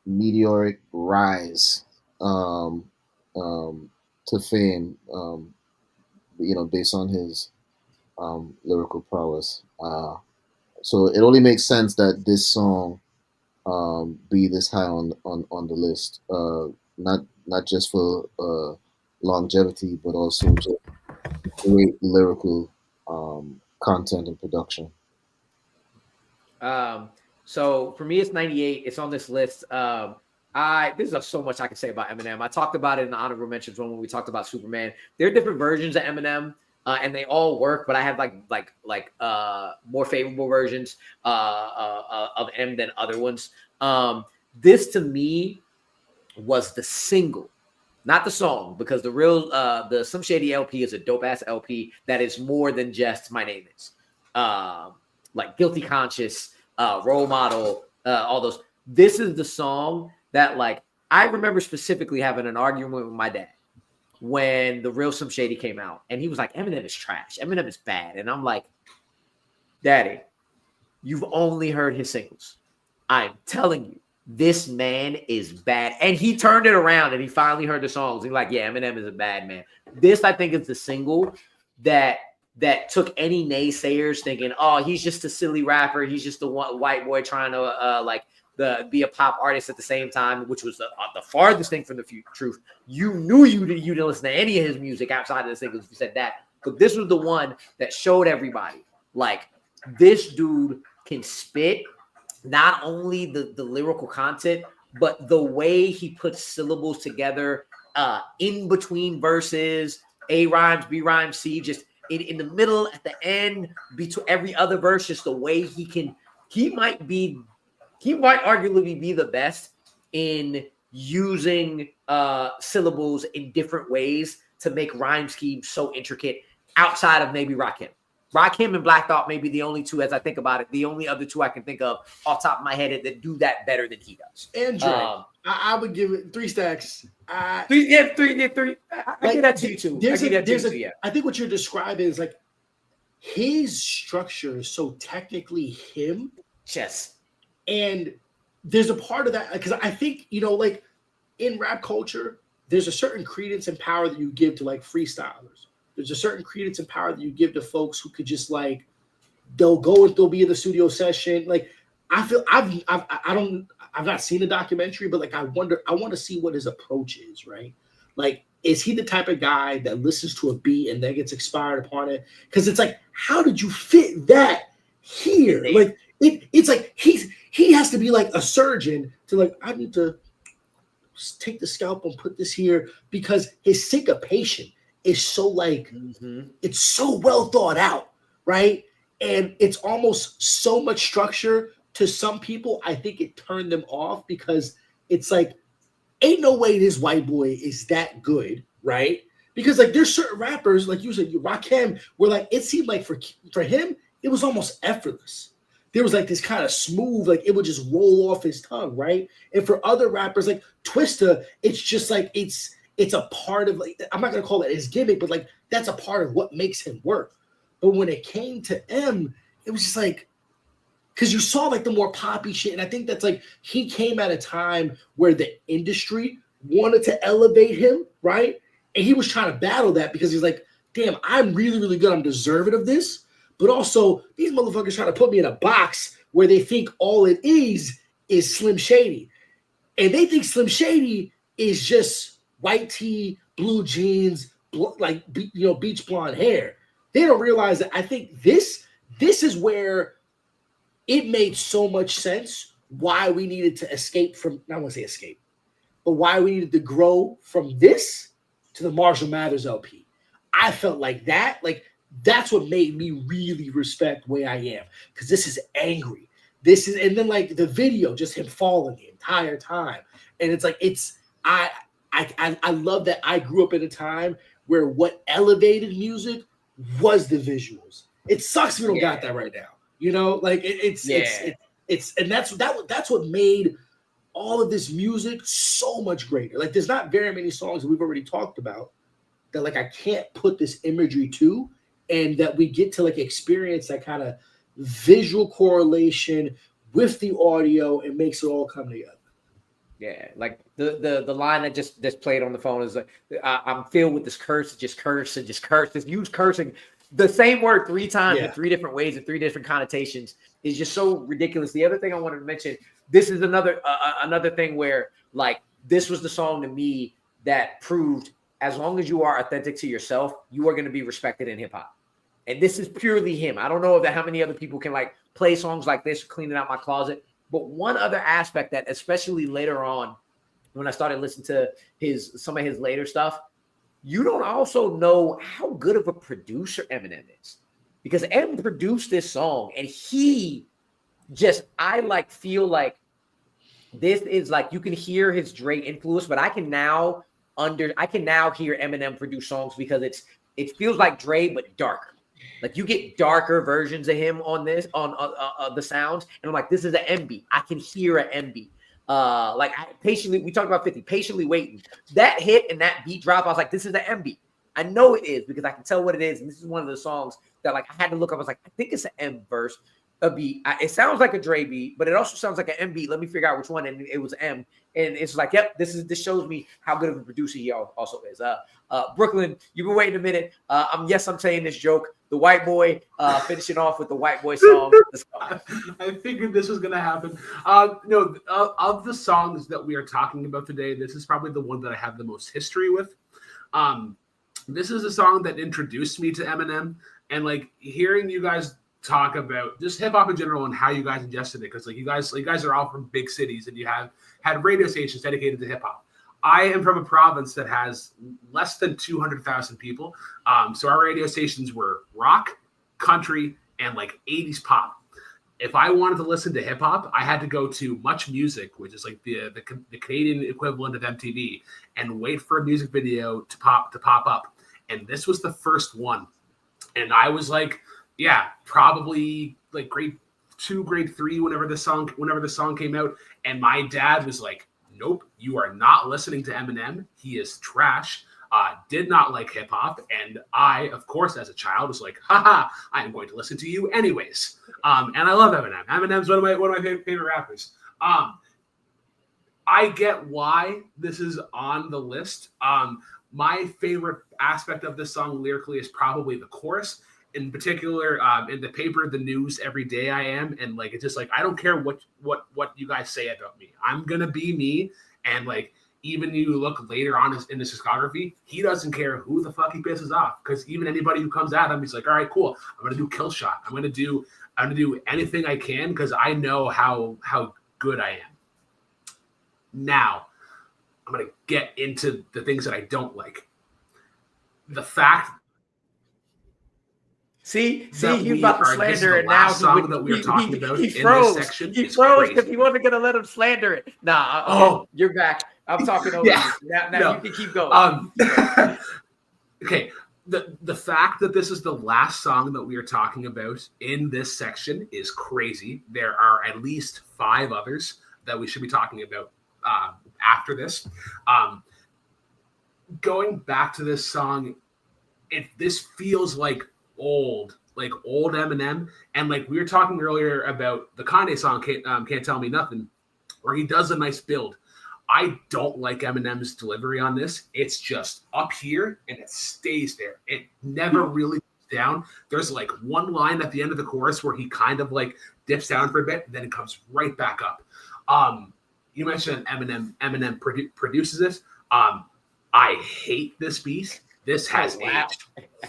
meteoric rise to fame, based on his lyrical prowess. So it only makes sense that this song be this high on the list. Not just for longevity, but also just great lyrical content and production. So for me, it's 98. It's on this list. There's so much I can say about Eminem. I talked about it in the honorable mentions when we talked about Superman. There are different versions of Eminem, and they all work. But I have like more favorable versions of M than other ones. This to me was the single, not the song, because the Some Shady LP is a dope ass LP that is more than just My Name Is. Like Guilty Conscious, Role Model, all those. This is the song that, like, I remember specifically having an argument with my dad when the real Some Shady came out, and he was like, Eminem is trash. Eminem is bad. And I'm like, Daddy, you've only heard his singles. I'm telling you, this man is bad. And he turned it around and he finally heard the songs. He's like, yeah, Eminem is a bad man. This, I think, is the single that took any naysayers thinking, oh, he's just a silly rapper. He's just a white boy trying to be a pop artist at the same time, which was the farthest thing from the truth. You knew you didn't listen to any of his music outside of the singles if you said that. But this was the one that showed everybody, like, this dude can spit. Not only the lyrical content, but the way he puts syllables together in between verses, A rhymes, B rhymes, C, just in the middle, at the end, between every other verse, just the way he might arguably be the best in using syllables in different ways to make rhyme schemes so intricate outside of maybe Rakim. Rakim and Black Thought may be the only two, as I think about it, the only other two I can think of off the top of my head that do that better than he does. Andrew, I would give it 3 stacks. Three. I give that to you too. I think what you're describing is like his structure is so technically him. Yes. And there's a part of that because I think, like in rap culture, there's a certain credence and power that you give to like freestylers. There's a certain credence and power that you give to folks who could just like, they'll be in the studio session. Like, I feel I I've not seen the documentary, but like I want to see what his approach is, right? Like, is he the type of guy that listens to a beat and then gets inspired upon it? Because it's like, how did you fit that here? Like it's like he has to be like a surgeon to like, I need to take the scalpel and put this here, because his syncopation is so like it's so well thought out, right? And it's almost so much structure. To some people, I think it turned them off, because it's like, ain't no way this white boy is that good, right? Because like there's certain rappers, like you said, Rakim, where like it seemed like for him, it was almost effortless. There was like this kind of smooth, like it would just roll off his tongue, right? And for other rappers like Twista, it's just like it's a part of, like, I'm not gonna call it his gimmick, but like that's a part of what makes him work. But when it came to M, it was just like, because you saw like the more poppy shit, and I think that's like he came at a time where the industry wanted to elevate him, right? And he was trying to battle that, because he's like, damn, I'm really, really good. I'm deserving of this. But also, these motherfuckers trying to put me in a box where they think all it is Slim Shady. And they think Slim Shady is just white tee, blue jeans, beach blonde hair. They don't realize that I think this is where it made so much sense why we needed to escape from, not want to say escape, but why we needed to grow from this to the Marshall Mathers LP. I felt like that's what made me really respect Way I Am, because this is angry. This is, and then like the video, just him falling the entire time. And it's like, I love that I grew up at a time where what elevated music was the visuals. It sucks we don't got that right now. You know, like it's and that's what made all of this music so much greater. Like there's not very many songs that we've already talked about that like I can't put this imagery to, and that we get to like experience that kind of visual correlation with the audio and makes it all come together. Yeah, like the line that just played on the phone is like, I'm filled with this curse, just curse and just curse. Just use cursing the same word 3 times in 3 different ways and 3 different connotations is just so ridiculous. The other thing I wanted to mention, this is another thing where like this was the song to me that proved as long as you are authentic to yourself, you are going to be respected in hip hop. And this is purely him. I don't know how many other people can like play songs like this, cleaning out my closet. But one other aspect that, especially later on, when I started listening to some of his later stuff, you don't also know how good of a producer Eminem is, because M produced this song, and he just, I feel like this is like, you can hear his Dre influence, but I can now hear Eminem produce songs because it feels like Dre but darker. Like you get darker versions of him on this, on the sounds, and I'm like, this is an M beat. I can hear an M beat. We talked about 50, patiently waiting. That hit and that beat drop, I was like, this is an M beat. I know it is because I can tell what it is, and this is one of the songs that like I had to look up. I was like, I think it's an M verse, a beat. It sounds like a Dre beat, but it also sounds like an M beat. Let me figure out which one, and it was M. And it's like, yep, this shows me how good of a producer he also is. Brooklyn, you've been waiting a minute. I'm saying this joke. The white boy, finishing off with the white boy song. I figured this was going to happen. Of the songs that we are talking about today, this is probably the one that I have the most history with. This is a song that introduced me to Eminem, and like hearing you guys talk about just hip hop in general and how you guys ingested it, because like you guys are all from big cities and you have had radio stations dedicated to hip hop. I am from a province that has less than 200,000 people. So our radio stations were rock, country, and like 80s pop. If I wanted to listen to hip hop, I had to go to Much Music, which is like the Canadian equivalent of MTV, and wait for a music video to pop up. And this was the first one. And I was like, yeah, probably like grade 2, grade 3, whenever the song came out. And my dad was like, nope, you are not listening to Eminem. He is trash. Did not like hip hop. And I, of course, as a child was like, haha, I am going to listen to you anyways. And I love Eminem. Eminem's one of my favorite rappers. I get why this is on the list. My favorite aspect of this song lyrically is probably the chorus. in particular, in the paper, the news every day I am. And like, it's just like, I don't care what you guys say about me. I'm going to be me. And like, even you look later on in his discography, he doesn't care who the fuck he pisses off. Because even anybody who comes at him, he's like, all right, cool. I'm going to do kill shot. I'm going to do anything I can because I know how good I am. Now, I'm going to get into the things that I don't like. The fact See, he about to slander it now. Song that we are talking about he in froze. this section. He froze because he wasn't gonna let him slander it. You're back. I'm talking over you. Now you can keep going. Okay. The fact that this is the last song that we are talking about in this section is crazy. There are at least 5 others that we should be talking about after this. Going back to this song, this feels like old Eminem, and like we were talking earlier about the Kanye song Can't Tell Me Nothing, where he does a nice build. I don't like Eminem's delivery on this. It's just up here and it stays there. It never really goes down. There's like one line at the end of the chorus where he kind of like dips down for a bit, and then it comes right back up. You mentioned Eminem produces this. I hate this piece. This has aged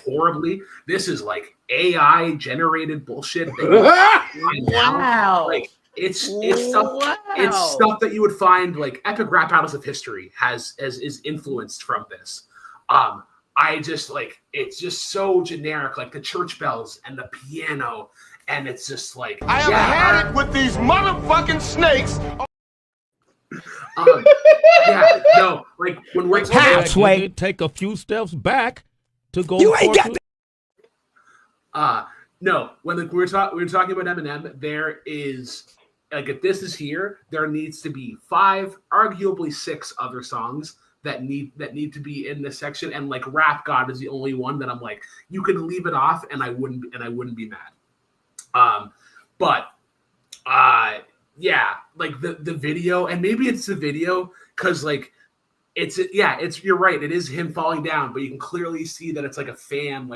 horribly. This is like AI generated bullshit. Wow. Like it's stuff that you would find like epic rap battles of history is influenced from this. I just like, it's just so generic, like the church bells and the piano, and it's just like I have had it with these motherfucking snakes. Like when we're halfway, take a few steps back to go. You ain't got that. No, when we were talking about Eminem, there is like, if this is here, there needs to be 5, arguably 6 other songs that need to be in this section, and like Rap God is the only one that I'm like, you can leave it off, and I wouldn't be mad. Yeah, like the video, and maybe it's the video because like you're right, it is him falling down, but you can clearly see that it's like a fan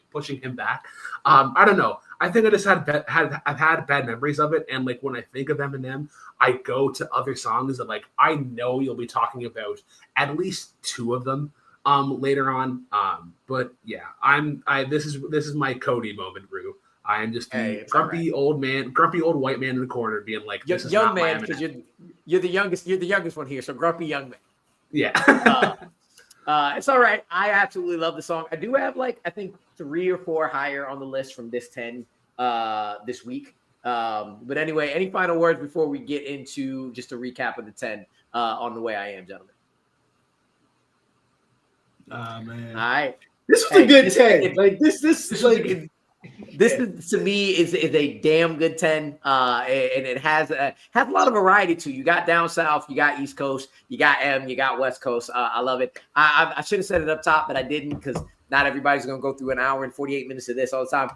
pushing him back. I don't know. I think I just I've had bad memories of it, and like when I think of Eminem, I go to other songs that like I know you'll be talking about at least 2 of them later on. But yeah, this is my Cody moment, Rue. I am just the grumpy old white man in the corner, being like, "This is young not man," my because you're the youngest. You're the youngest one here, so grumpy young man. Yeah, it's all right. I absolutely love the song. I do have like I think 3 or 4 higher on the list from this 10 this week. But anyway, any final words before we get into just a recap of the 10 on the way I am, gentlemen? Man. All right. This was a good 10. Like this This is, to me, is a damn good 10, and it has a lot of variety too. You got down south, you got East Coast, you got you got West Coast. I love it. I should have said it up top, but I didn't, because not everybody's gonna go through an hour and 48 minutes of this all the time.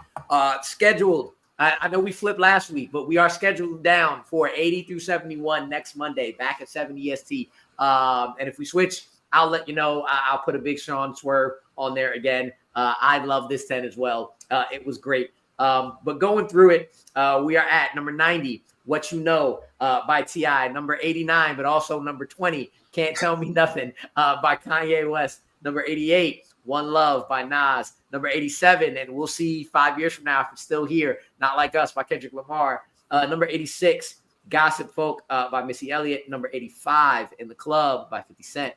Scheduled. I know we flipped last week, but we are scheduled down for 80 through 71 next Monday, back at 7 EST. And if we switch, I'll let you know. I'll put a Big Sean Swerve on there again. I love this 10 as well. It was great. But going through it, we are at number 90, What You Know by T.I., number 89, but also number 20, Can't Tell Me Nothing by Kanye West, number 88, One Love by Nas, number 87, and we'll see 5 years from now if it's still here, Not Like Us by Kendrick Lamar, number 86, Gossip Folk by Missy Elliott, number 85, In the Club by 50 Cent,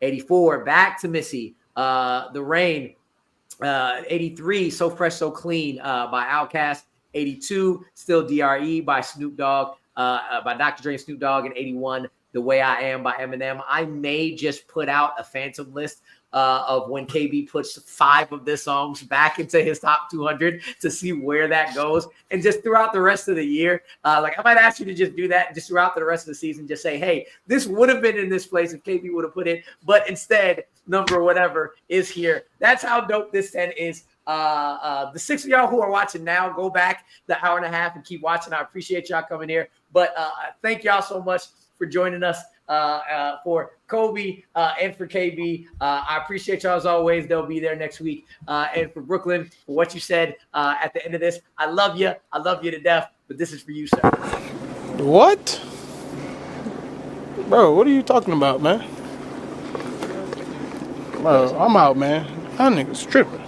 84, Back to Missy, The Rain, 83, So Fresh, So Clean by Outkast, 82, Still DRE by Snoop Dogg, by Dr. Dre and Snoop Dogg, and 81, The Way I Am by Eminem. I may just put out a phantom list of when KB puts 5 of this songs back into his top 200 to see where that goes. And just throughout the rest of the year, like I might ask you to just do that just throughout the rest of the season. Just say, hey, this would have been in this place if KB would have put it, but instead number whatever is here. That's how dope this 10 is. The 6 of y'all who are watching now, go back the hour and a half and keep watching. I appreciate y'all coming here. But thank y'all so much for joining us for Kolby and for KB. I appreciate y'all as always. They'll be there next week. And for Brooklyn, for what you said at the end of this, I love you. I love you to death. But this is for you, sir. What? Bro, what are you talking about, man? Bro, I'm out, man. That nigga's tripping.